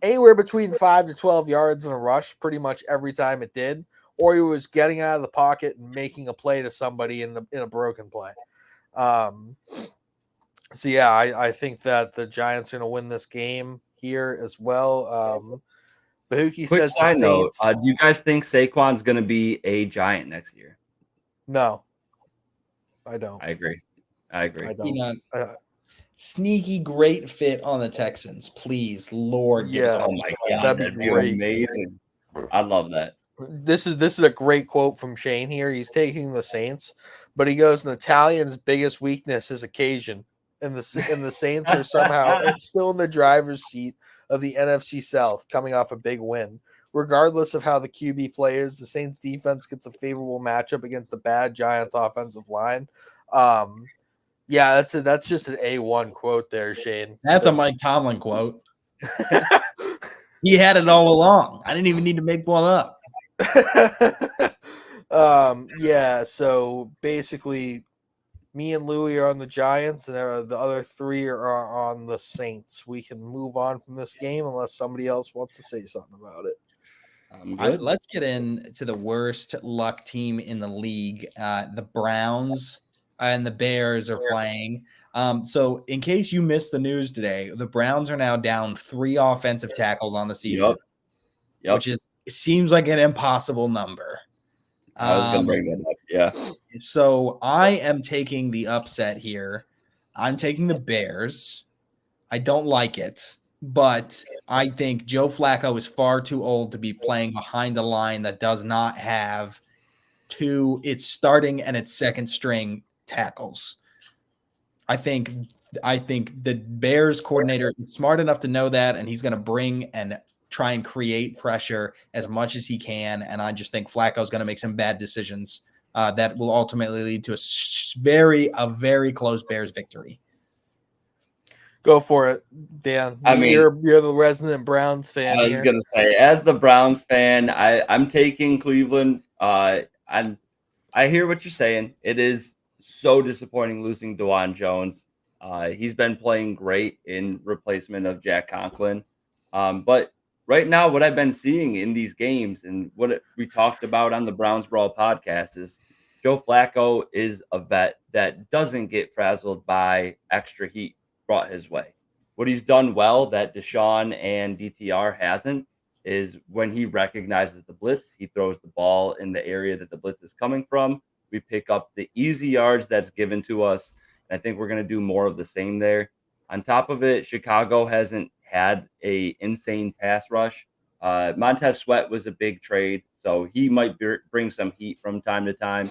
anywhere between 5 to 12 yards in a rush pretty much every time it did. Or he was getting out of the pocket and making a play to somebody in a broken play. So yeah, I think that the Giants are going to win this game here as well. Bahuki says side note, do you guys think Saquon's going to be a Giant next year? No, I don't. I agree. I don't. Sneaky great fit on the Texans, please, Lord. Yeah. Oh my God, that'd be amazing. I love that. This is a great quote from Shane here. He's taking the Saints, but he goes, "An Italian's biggest weakness is occasion." And the Saints are somehow still in the driver's seat of the NFC South, coming off a big win. Regardless of how the QB plays, the Saints defense gets a favorable matchup against a bad Giants offensive line. Yeah, that's just an A1 quote there, Shane. That's a Mike Tomlin quote. He had it all along. I didn't even need to make one up. Yeah, so basically me and Louie are on the Giants, and the other three are on the Saints. We can move on from this game unless somebody else wants to say something about it. I'm good. Let's get into the worst luck team in the league. The Browns and the Bears are playing. So in case you missed the news today, the Browns are now down 3 offensive tackles on the season, Yep. which it seems like an impossible number. I was going to bring that up. Yeah. So I am taking the upset here. I'm taking the Bears. I don't like it, but I think Joe Flacco is far too old to be playing behind a line that does not have its starting and its second string tackles. I think the Bears coordinator is smart enough to know that, and he's going to bring and try and create pressure as much as he can. And I just think Flacco is going to make some bad decisions that will ultimately lead to a very close Bears victory. Go for it, Dan. I mean, you're the resident Browns fan. I was gonna say, as the Browns fan, I'm taking Cleveland. I hear what you're saying. It is so disappointing losing DeJuan Jones. He's been playing great in replacement of Jack Conklin. But right now, what I've been seeing in these games and what we talked about on the Browns Brawl podcast is Joe Flacco is a vet that doesn't get frazzled by extra heat brought his way. What he's done well that Deshaun and DTR hasn't is when he recognizes the blitz, he throws the ball in the area that the blitz is coming from. We pick up the easy yards that's given to us. And I think we're going to do more of the same there. On top of it, Chicago hasn't had a insane pass rush. Montez Sweat was a big trade, so he might bring some heat from time to time.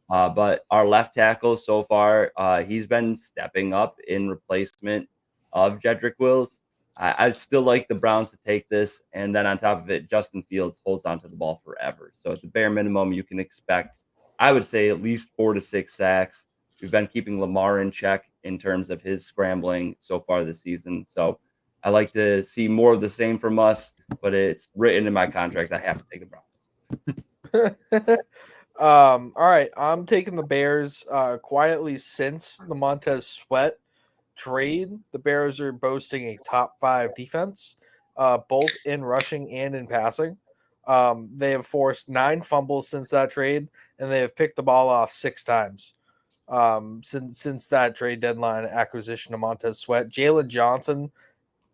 But our left tackle so far, he's been stepping up in replacement of Jedrick Wills. I still like the Browns to take this. And then on top of it, Justin Fields holds onto the ball forever. So at the bare minimum, you can expect, I would say, at least 4 to 6 sacks. We've been keeping Lamar in check in terms of his scrambling so far this season. So I like to see more of the same from us, but it's written in my contract. I have to take the Browns. All right, I'm taking the Bears. Quietly since the Montez Sweat trade, the Bears are boasting a top 5 defense, both in rushing and in passing. They have forced 9 fumbles since that trade, and they have picked the ball off 6 times since that trade deadline acquisition of Montez Sweat. Jalen Johnson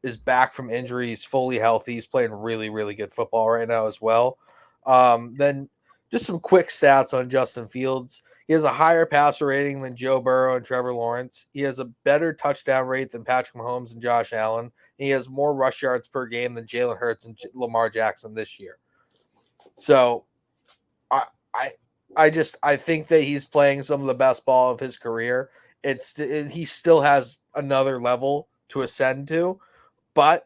is back from injury. He's fully healthy. He's playing really, really good football right now as well. Then just some quick stats on Justin Fields. He has a higher passer rating than Joe Burrow and Trevor Lawrence. He has a better touchdown rate than Patrick Mahomes and Josh Allen. And he has more rush yards per game than Jalen Hurts and Lamar Jackson this year. So I think that he's playing some of the best ball of his career. He still has another level to ascend to, but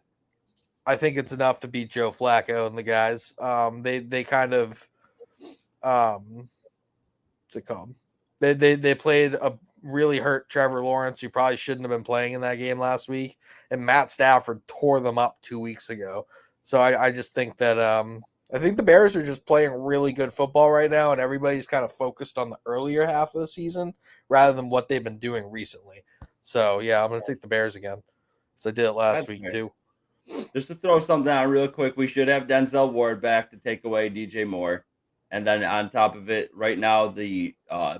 I think it's enough to beat Joe Flacco and the guys. They kind of what's it called? They played a really hurt Trevor Lawrence, who probably shouldn't have been playing in that game last week, and Matt Stafford tore them up 2 weeks ago. So I just think that I think the Bears are just playing really good football right now, and everybody's kind of focused on the earlier half of the season rather than what they've been doing recently. So yeah, I'm gonna take the Bears again. So I did it last week too. Just to throw something out real quick, we should have Denzel Ward back to take away DJ Moore. And then on top of it, right now, the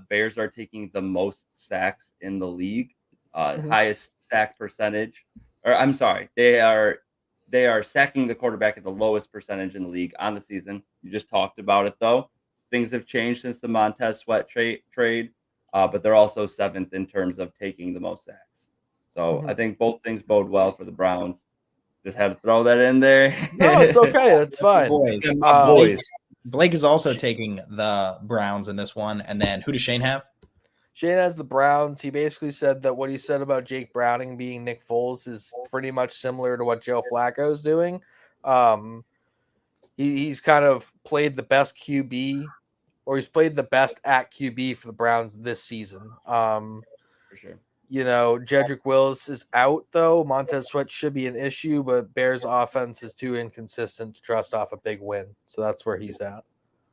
Bears are taking the most sacks in the league, highest sack percentage. Or I'm sorry, they are sacking the quarterback at the lowest percentage in the league on the season. You just talked about it, though. Things have changed since the Montez Sweat trade, but they're also 7th in terms of taking the most sacks. So I think both things bode well for the Browns. Just had to throw that in there. No, it's okay. That's fine. Boys. Boys. Blake is also taking the Browns in this one. And then who does Shane have? Shane has the Browns. He basically said that what he said about Jake Browning being Nick Foles is pretty much similar to what Joe Flacco's doing. He's kind of played the best QB, or he's played the best at QB for the Browns this season. For sure. Jedrick Wills is out, though. Montez Sweat should be an issue, but Bears' offense is too inconsistent to trust off a big win. So that's where he's at.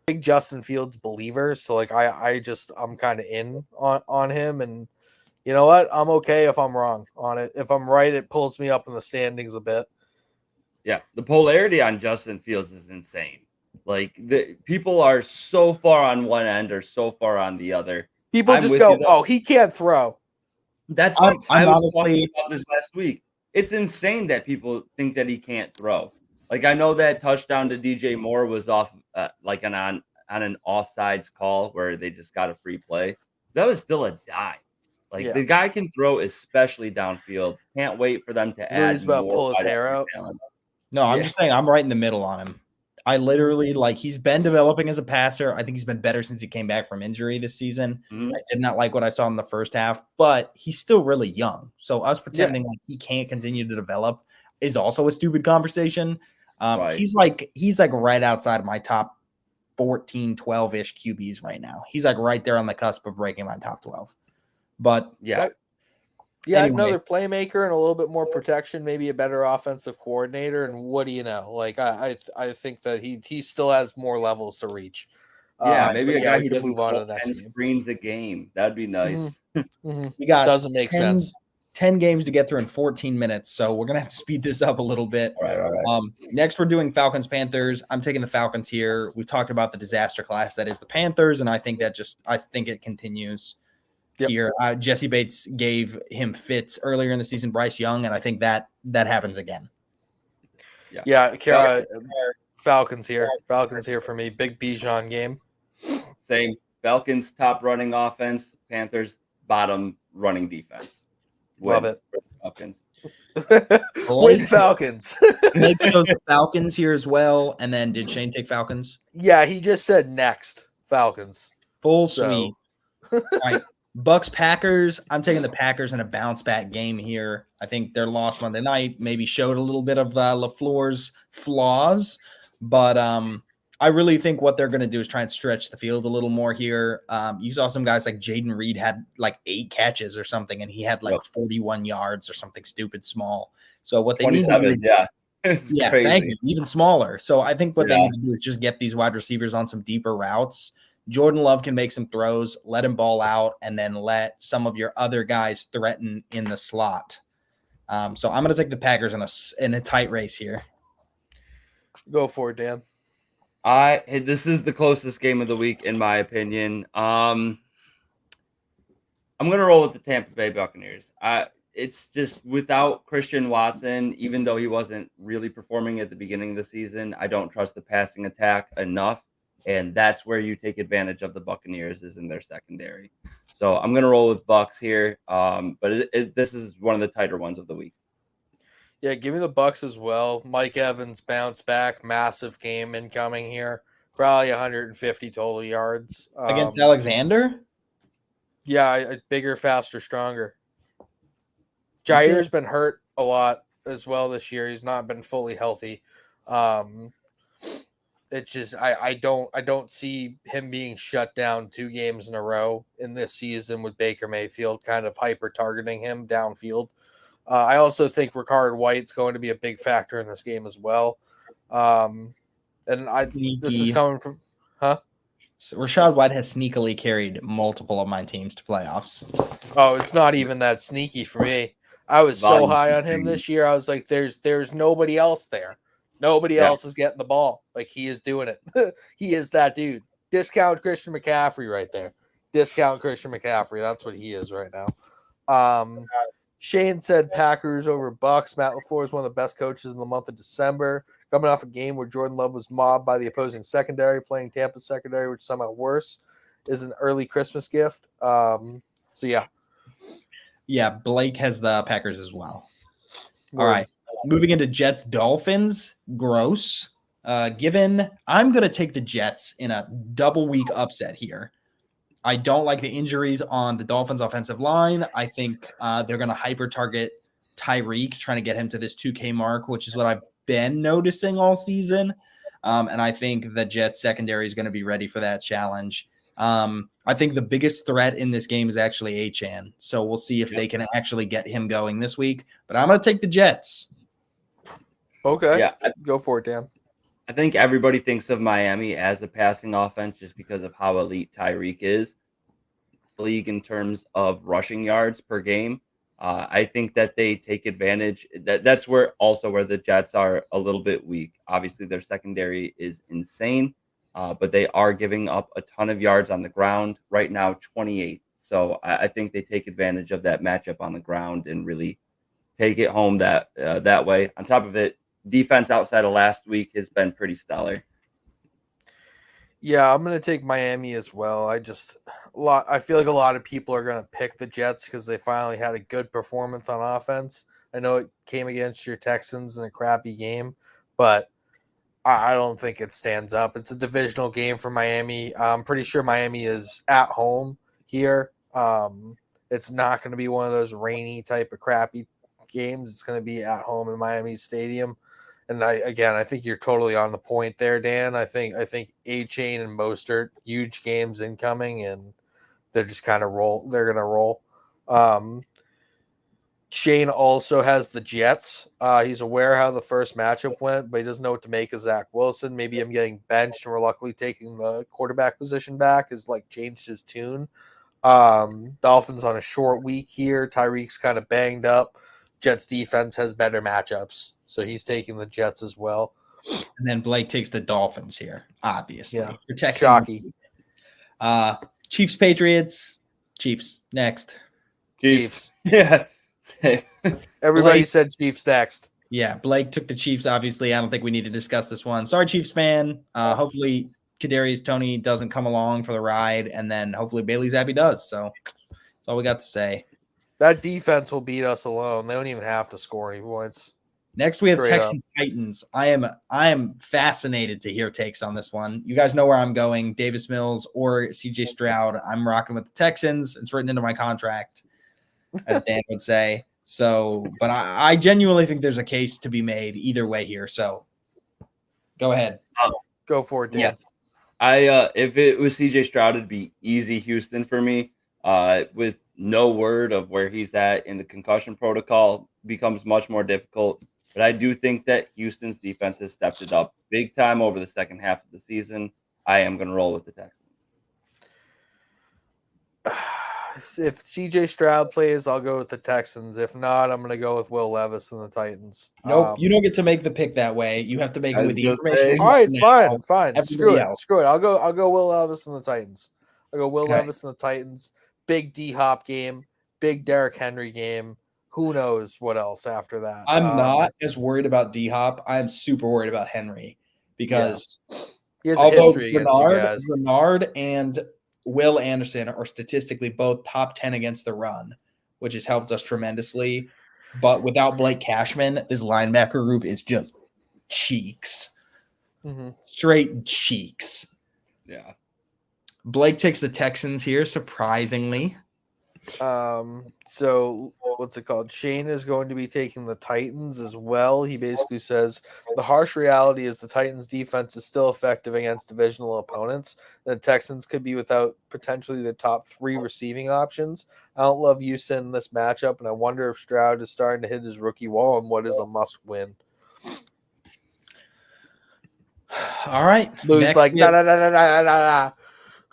Big Justin Fields believer. So, I'm kind of in on him. And you know what? I'm okay if I'm wrong on it. If I'm right, it pulls me up in the standings a bit. Yeah, the polarity on Justin Fields is insane. Like, the people are so far on one end or so far on the other. People just go, "Oh, he can't throw." That's I'm I was honestly talking about this last week. It's insane that people think that he can't throw. Like, I know that touchdown to DJ Moore was off on an offsides call where they just got a free play. That was still a dive. Like, the guy can throw, especially downfield. Can't wait for them to add He's about to more pull his hair out. talent. No, I'm just saying I'm right in the middle on him. I literally he's been developing as a passer. I think he's been better since he came back from injury this season. Mhm. I did not like what I saw in the first half, but he's still really young. So us pretending like he can't continue to develop is also a stupid conversation. Right. He's right outside of my top 14, 12-ish QBs right now. He's like right there on the cusp of breaking my top 12. But yeah, anyway. another playmaker and a little bit more protection, maybe a better offensive coordinator. And what do you know? Like I think that he still has more levels to reach. Maybe a guy who can doesn't move on to call the next 10 game. screens a game. That'd be nice. We got doesn't make sense. 10 games to get through in 14 minutes, so we're gonna have to speed this up a little bit. All right. Next, we're doing Falcons Panthers. I'm taking the Falcons here. We've talked about the disaster class that is the Panthers, and I think it continues here. Jesse Bates gave him fits earlier in the season, Bryce Young, and I think that happens again. Falcons here. Falcons here for me. Big Bijan game. Same. Falcons top running offense. Panthers bottom running defense. Love it. Falcons. Win Falcons. Blake chose the Falcons here as well. And then did Shane take Falcons? Yeah, he just said next Falcons. Full sweep. All right. Bucks Packers. I'm taking the Packers in a bounce back game here. I think their loss Monday night maybe showed a little bit of LaFleur's flaws, but I really think what they're going to do is try and stretch the field a little more here. You saw some guys like Jaden Reed had like 8 catches or something, and he had like 41 yards or something stupid small. So what they need to do is, crazy. Thank you, even smaller. So I think what they need to do is just get these wide receivers on some deeper routes. Jordan Love can make some throws, let him ball out, and then let some of your other guys threaten in the slot. So I'm going to take the Packers in a tight race here. Go for it, Dan. This is the closest game of the week, in my opinion. I'm going to roll with the Tampa Bay Buccaneers. It's just without Christian Watson, even though he wasn't really performing at the beginning of the season, I don't trust the passing attack enough. And that's where you take advantage of the Buccaneers is in their secondary. So I'm going to roll with Bucks here. But this is one of the tighter ones of the week. Yeah, give me the Bucks as well. Mike Evans bounce back, massive game incoming here. Probably 150 total yards. Against Alexander? Yeah, bigger, faster, stronger. Jair's been hurt a lot as well this year. He's not been fully healthy. It's just I don't see him being shut down 2 games in a row in this season with Baker Mayfield kind of hyper targeting him downfield. I also think Ricard White's going to be a big factor in this game as well. This is coming from, So Rashad White has sneakily carried multiple of my teams to playoffs. Oh, it's not even that sneaky for me. I was so high on him this year. I was like, there's nobody else there. Nobody else is getting the ball. Like, he is doing it. He is that dude. Discount Christian McCaffrey right there. Discount Christian McCaffrey. That's what he is right now. Shane said Packers over Bucks. Matt LaFleur is one of the best coaches in the month of December. Coming off a game where Jordan Love was mobbed by the opposing secondary, playing Tampa's secondary, which is somehow worse, is an early Christmas gift. Yeah, Blake has the Packers as well. All right. Moving into Jets Dolphins. Gross. Given I'm going to take the Jets in a double week upset here. I don't like the injuries on the Dolphins offensive line. I think they're going to hyper target Tyreek, trying to get him to this 2K mark, which is what I've been noticing all season. And I think the Jets secondary is going to be ready for that challenge. I think the biggest threat in this game is actually Achane. So we'll see if they can actually get him going this week. But I'm going to take the Jets. Okay. Yeah, Go for it, Dan. I think everybody thinks of Miami as a passing offense just because of how elite Tyreek is. League in terms of rushing yards per game. I think that they take advantage. That's where the Jets are a little bit weak. Obviously, their secondary is insane, but they are giving up a ton of yards on the ground right now, 28. So I think they take advantage of that matchup on the ground and really take it home that way. On top of it, defense outside of last week has been pretty stellar. Yeah, I'm gonna take Miami as well. I feel like a lot of people are gonna pick the Jets because they finally had a good performance on offense. I know it came against your Texans in a crappy game, but I don't think it stands up. It's a divisional game for Miami. I'm pretty sure Miami is at home here. It's not going to be one of those rainy type of crappy games. It's going to be at home in Miami Stadium. And I think you're totally on the point there, Dan. I think Achane and Mostert, huge games incoming, and they're just kind of roll. They're going to roll. Shane also has the Jets. He's aware how the first matchup went, but he doesn't know what to make of Zach Wilson. Maybe him getting benched and we're luckily taking the quarterback position back has like changed his tune. Dolphins on a short week here. Tyreek's kind of banged up. Jets defense has better matchups, so he's taking the Jets as well. And then Blake takes the Dolphins here, obviously. Yeah. Protecting Shocky. Chiefs, Patriots. Chiefs next. Chiefs. Yeah. Everybody Blake, said Chiefs next. Yeah, Blake took the Chiefs, obviously. I don't think we need to discuss this one. Sorry, Chiefs fan. Hopefully Kadarius Toney doesn't come along for the ride, and then hopefully Bailey Zappi does. So that's all we got to say. That defense will beat us alone. They don't even have to score any points. Next, we have Straight Texans Titans. I am fascinated to hear takes on this one. You guys know where I'm going, Davis Mills or CJ Stroud. I'm rocking with the Texans. It's written into my contract, as Dan would say. So, but I genuinely think there's a case to be made either way here. So, go ahead. Go for it, Dan. Yeah. I if it was CJ Stroud, it'd be easy Houston for me. With no word of where he's at in the concussion protocol, becomes much more difficult. But I do think that Houston's defense has stepped it up big time over the second half of the season. I am going to roll with the Texans. If CJ Stroud plays, I'll go with the Texans. If not, I'm going to go with Will Levis and the Titans. Nope, you don't get to make the pick that way. You have to make it with the information. All right, fine. Screw it. Else. I'll go Will Levis and the Titans. I'll go Will Levis and the Titans. Big D-Hop game. Big Derrick Henry game. Who knows what else after that? I'm not as worried about D-Hop. I'm super worried about Henry because he has a history against you guys. Bernard and Will Anderson are statistically both top 10 against the run, which has helped us tremendously. But without Blake Cashman, this linebacker group is just cheeks. Mm-hmm. Straight cheeks. Yeah. Blake takes the Texans here, surprisingly. So what's it called? Shane is going to be taking the Titans as well. He basically says the harsh reality is the Titans defense is still effective against divisional opponents. The Texans could be without potentially the top 3 receiving options. I don't love Houston in this matchup, and I wonder if Stroud is starting to hit his rookie wall and what is a must win. All right. Louis like, nah.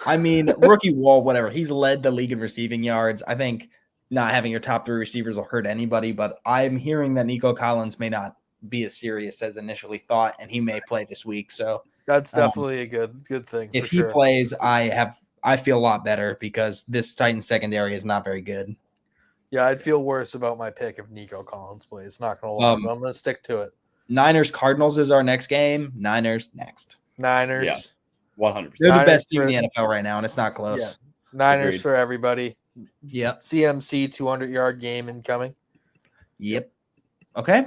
I mean, rookie wall, whatever. He's led the league in receiving yards. I think not having your top 3 receivers will hurt anybody, but I'm hearing that Nico Collins may not be as serious as initially thought, and he may play this week. So that's definitely a good thing. If he plays, I feel a lot better because this Titans secondary is not very good. Yeah, I'd feel worse about my pick if Nico Collins plays. Not gonna lie, but I'm gonna stick to it. Niners Cardinals is our next game. Niners next. Niners. Yeah. 100%. They're the best team in the NFL right now, and it's not close. Yeah. Niners Agreed. for everybody. Yep. CMC 200-yard game incoming. Yep. Okay.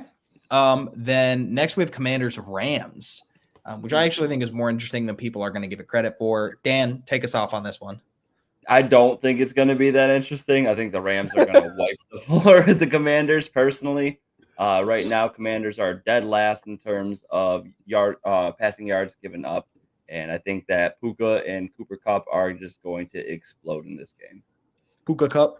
Then next we have Commanders Rams. which I actually think is more interesting than people are going to give it credit for. Dan, take us off on this one. I don't think it's going to be that interesting. I think the Rams are going to wipe the floor with the Commanders personally. Right now, Commanders are dead last in terms of passing yards given up. And I think that Puka and Cooper Kupp are just going to explode in this game. Puka Cup.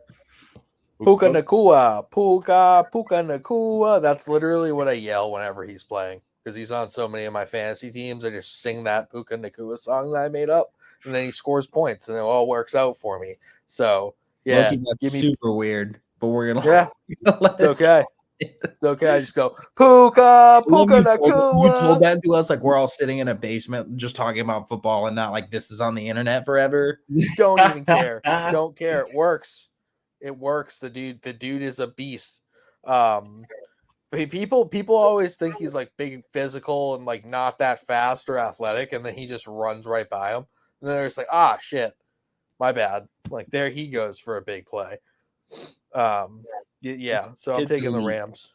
Puka Nakua, Puka Nakua. That's literally what I yell whenever he's playing because he's on so many of my fantasy teams. I just sing that Puka Nakua song that I made up, and then he scores points, and it all works out for me. So yeah, Loki, that's super weird, but we're gonna it's okay. It's okay. I just go Puka Nakua. You told that to us like we're all sitting in a basement just talking about football, and not like this is on the internet forever. Don't even care. Don't care. It works. It works. The dude is a beast. But people always think he's like big physical and like not that fast or athletic, and then he just runs right by him. And then they're just like, shit, my bad. Like there he goes for a big play. Yeah. So I'm taking the Rams.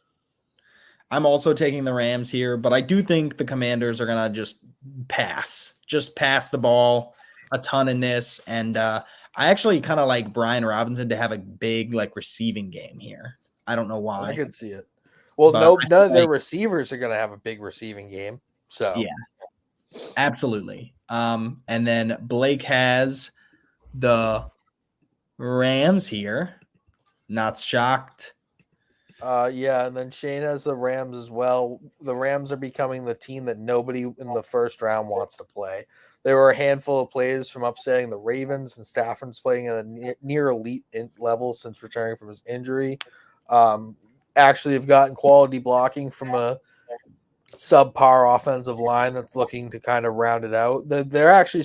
I'm also taking the Rams here, but I do think the Commanders are gonna just pass the ball a ton in this, and I actually kind of like Brian Robinson to have a big like receiving game here. I don't know why. I could see it. Well, none of their receivers are going to have a big receiving game. So yeah, absolutely. And then Blake has the Rams here. Not shocked. Yeah, and then Shane has the Rams as well. The Rams are becoming the team that nobody in the first round wants to play. There were a handful of plays from upsetting the Ravens, and Stafford's playing at a near elite level since returning from his injury. Actually have gotten quality blocking from a subpar offensive line that's looking to kind of round it out. They're actually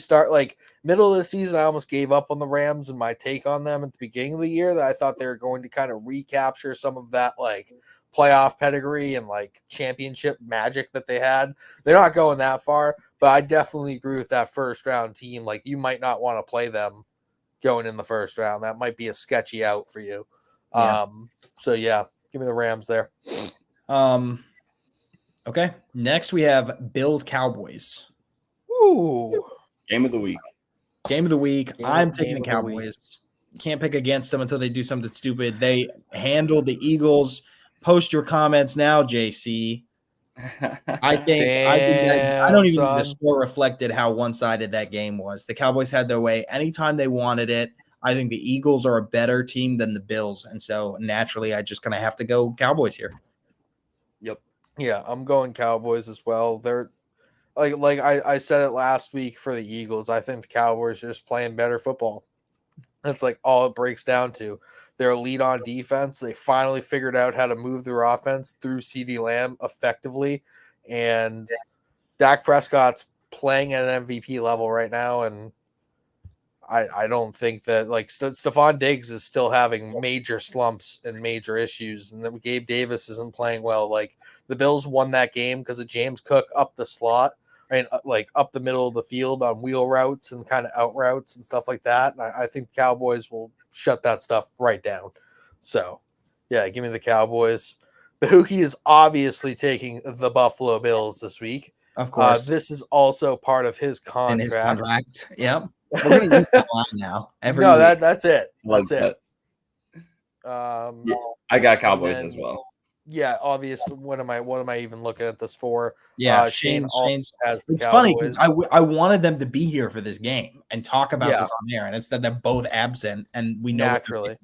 middle of the season. I almost gave up on the Rams and my take on them at the beginning of the year that I thought they were going to kind of recapture some of that like playoff pedigree and like championship magic that they had. They're not going that far, but I definitely agree with that first round team. Like you might not want to play them going in the first round. That might be a sketchy out for you. Yeah. So yeah, give me the Rams there. Okay. Next we have Bills Cowboys. Ooh. Game of the week. I'm taking the Cowboys. Can't pick against them until they do something stupid. They handled the Eagles. Post your comments now, JC. I think that, I don't even think the score reflected how one-sided that game was. The Cowboys had their way anytime they wanted it. I think the Eagles are a better team than the Bills, and so naturally, I'm just gonna have to go Cowboys here. Yep. Yeah, I'm going Cowboys as well. They're like I said it last week for the Eagles. I think the Cowboys are just playing better football. That's like all it breaks down to. They're elite on defense. They finally figured out how to move their offense through CeeDee Lamb effectively, and Dak Prescott's playing at an MVP level right now, and I don't think that like Stephon Diggs is still having major slumps and major issues, and that Gabe Davis isn't playing well. Like the Bills won that game because of James Cook up the slot, like up the middle of the field on wheel routes and kind of out routes and stuff like that. And I think the Cowboys will shut that stuff right down. So yeah, give me the Cowboys. Bahuki is obviously taking the Buffalo Bills this week. Of course, this is also part of his contract. Yep. We're gonna use that line now. That's it. That's it. Yeah, I got Cowboys as well. Yeah, obviously. What am I even looking at this for? Yeah, Shane has the it's Cowboys. funny because I wanted them to be here for this game and talk about this on air, and instead they're both absent, and we know naturally.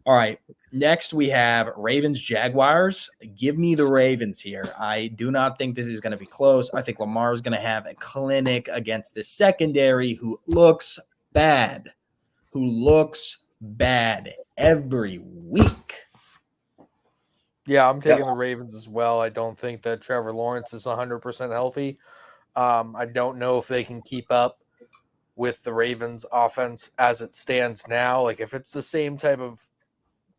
All right. Next, we have Ravens Jaguars. Give me the Ravens here. I do not think this is going to be close. I think Lamar is going to have a clinic against this secondary who looks bad every week. Yeah, I'm taking the Ravens as well. I don't think that Trevor Lawrence is 100% healthy. I don't know if they can keep up with the Ravens offense as it stands now. Like if it's the same type of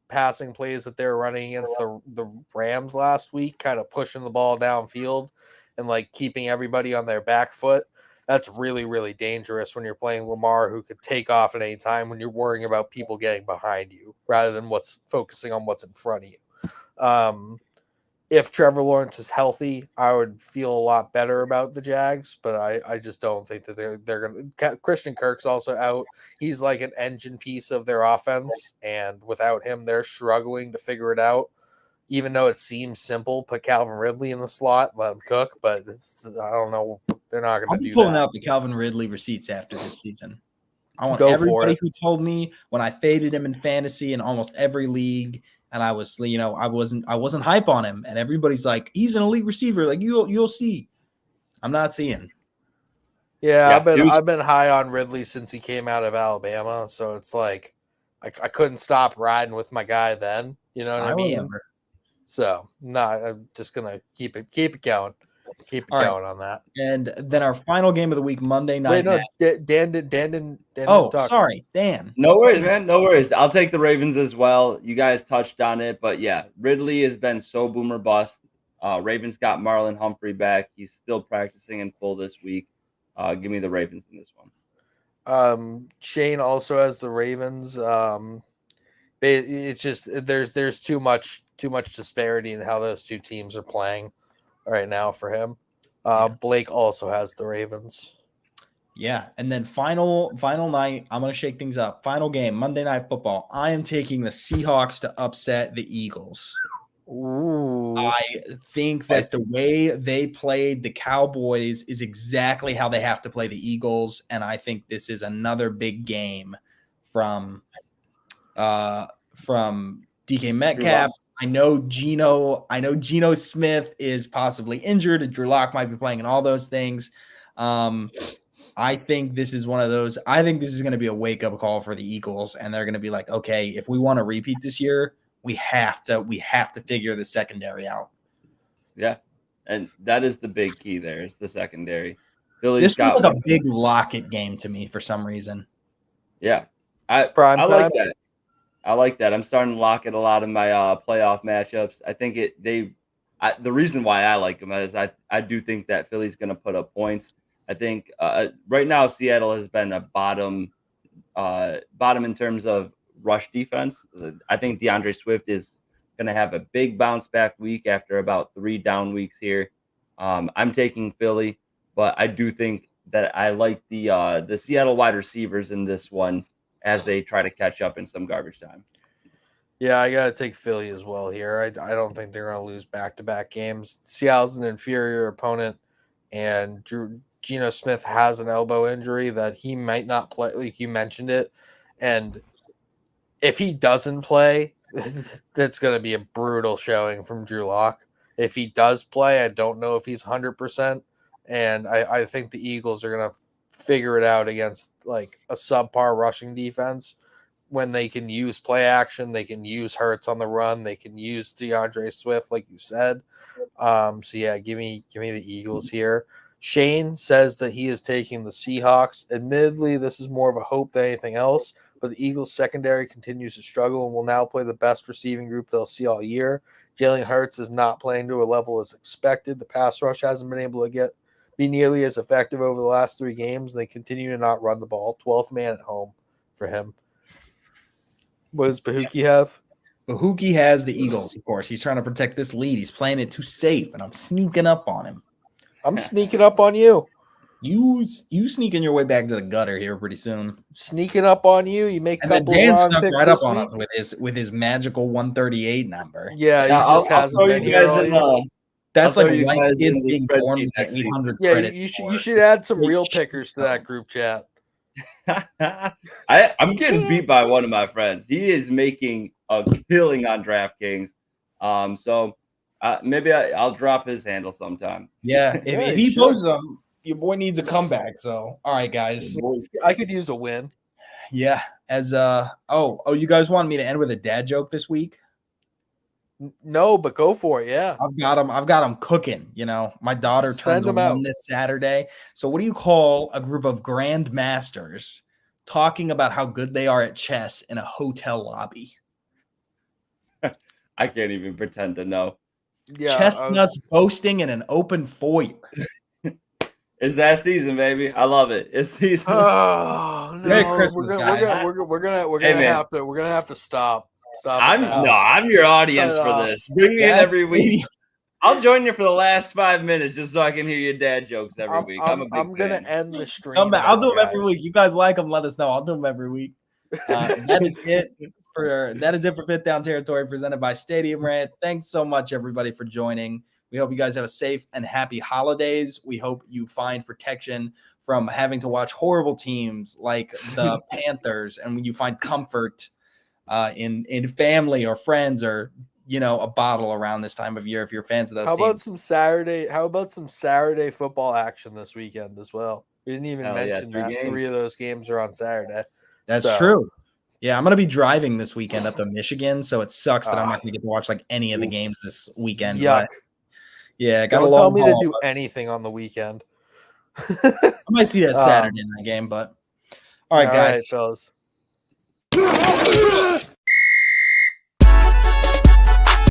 passing plays that they're running against the Rams last week, kind of pushing the ball downfield and like keeping everybody on their back foot, that's really, really dangerous when you're playing Lamar, who could take off at any time when you're worrying about people getting behind you rather than focusing on what's in front of you. if Trevor Lawrence is healthy, I would feel a lot better about the Jags, but I just don't think that they're going to. Christian Kirk's also out. He's like an engine piece of their offense, and without him, they're struggling to figure it out. Even though it seems simple, put Calvin Ridley in the slot, let him cook, but I don't know. They're not going I'll to be do pulling that. out the Calvin Ridley receipts after this season. I want Go for everybody it. who told me when I faded him in fantasy in almost every league, and I was, I wasn't hype on him, and everybody's like, he's an elite receiver. Like you'll see. I'm not seeing. Yeah, Yeah, I've been high on Ridley since he came out of Alabama, so it's like I couldn't stop riding with my guy then. You know what I mean? Remember. So no, I'm just gonna keep it going, All right. going on that. And then our final game of the week, Monday night. Wait, no, Dan didn't Oh, talk. sorry, Dan. No worries, man. No worries. I'll take the Ravens as well. You guys touched on it, but yeah, Ridley has been so boomer bust. Ravens got Marlon Humphrey back. He's still practicing in full this week. Give me the Ravens in this one. Shane also has the Ravens. It's just there's too much disparity in how those two teams are playing right now for him. Blake also has the Ravens. Yeah, and then final night, I'm going to shake things up. Final game, Monday Night Football. I am taking the Seahawks to upset the Eagles. Ooh. I think that the way they played the Cowboys is exactly how they have to play the Eagles, and I think this is another big game from DK Metcalf. I know Geno Smith is possibly injured, and Drew Lock might be playing, and all those things. I think this is one of those. I think this is going to be a wake-up call for the Eagles, and they're going to be like, okay, if we want to repeat this year, we have to figure the secondary out. Yeah, and that is the big key there is the secondary. This was like a big Lockett game to me for some reason. Yeah, I like that. I like that. I'm starting to lock it a lot in my playoff matchups. I think the reason why I like them is I do think that Philly's going to put up points. I think right now Seattle has been a bottom in terms of rush defense. I think DeAndre Swift is going to have a big bounce back week after about 3 down weeks here. I'm taking Philly, but I do think that I like the Seattle wide receivers in this one as they try to catch up in some garbage time. Yeah, I got to take Philly as well here. I don't think they're going to lose back-to-back games. Seattle's an inferior opponent, and Geno Smith has an elbow injury that he might not play, like you mentioned it. And if he doesn't play, that's going to be a brutal showing from Drew Lock. If he does play, I don't know if he's 100%. And I think the Eagles are going to figure it out against like a subpar rushing defense when they can use play action, they can use Hurts on the run, they can use DeAndre Swift, like you said. So yeah, give me the Eagles here. Shane says that he is taking the Seahawks. Admittedly, this is more of a hope than anything else, but the Eagles secondary continues to struggle and will now play the best receiving group they'll see all year. Jalen Hurts is not playing to a level as expected. The pass rush hasn't been able to be nearly as effective over the last 3 games. They continue to not run the ball. 12th man at home for him. What does Bahuki have? Bahuki has the Eagles, of course. He's trying to protect this lead. He's playing it too safe, and I'm sneaking up on him. I'm sneaking up on you. You sneaking your way back to the gutter here pretty soon. Sneaking up on you. You make a couple Dan of snuck picks right up this on week. us with his magical 138 number. Yeah, he just hasn't been here all year. That's like white kids being born with 800 Yeah, credits. you should add some real pickers to that group chat. I'm getting beat by one of my friends. He is making a killing on DraftKings. So maybe I'll drop his handle sometime. Yeah, if he posts them, your boy needs a comeback. So, all right, guys. I could use a win. Yeah. As you guys wanted me to end with a dad joke this week? No, but go for it. Yeah, I've got them cooking. You know, my daughter turns 1 this Saturday. So, what do you call a group of grandmasters talking about how good they are at chess in a hotel lobby? I can't even pretend to know. Yeah, chestnuts boasting in an open foyer. It's that season, baby. I love it. It's season. Oh no, Merry Christmas, guys. We're gonna have to stop. I'm your audience for this. Bring me in every week. I'll join you for the last 5 minutes just so I can hear your dad jokes every week. I'm gonna end the stream. Come back. I'll do them every guys. week. You guys like them? Let us know. I'll do them every week. That is it for Fifth Down Territory presented by Stadium Rant. Thanks so much, everybody, for joining. We hope you guys have a safe and happy holidays. We hope you find protection from having to watch horrible teams like the Panthers, and you find comfort in family or friends or a bottle around this time of year if you're fans of those teams. How about some Saturday football action this weekend as well? We didn't even mention that 3 of those games are on Saturday. That's true. Yeah, I'm going to be driving this weekend up to Michigan, so it sucks that I'm not going to get to watch like any of the games this weekend. Yuck. Yeah, don't tell me to do anything on the weekend. I might see that Saturday night game, but all right, guys. All right, fellas.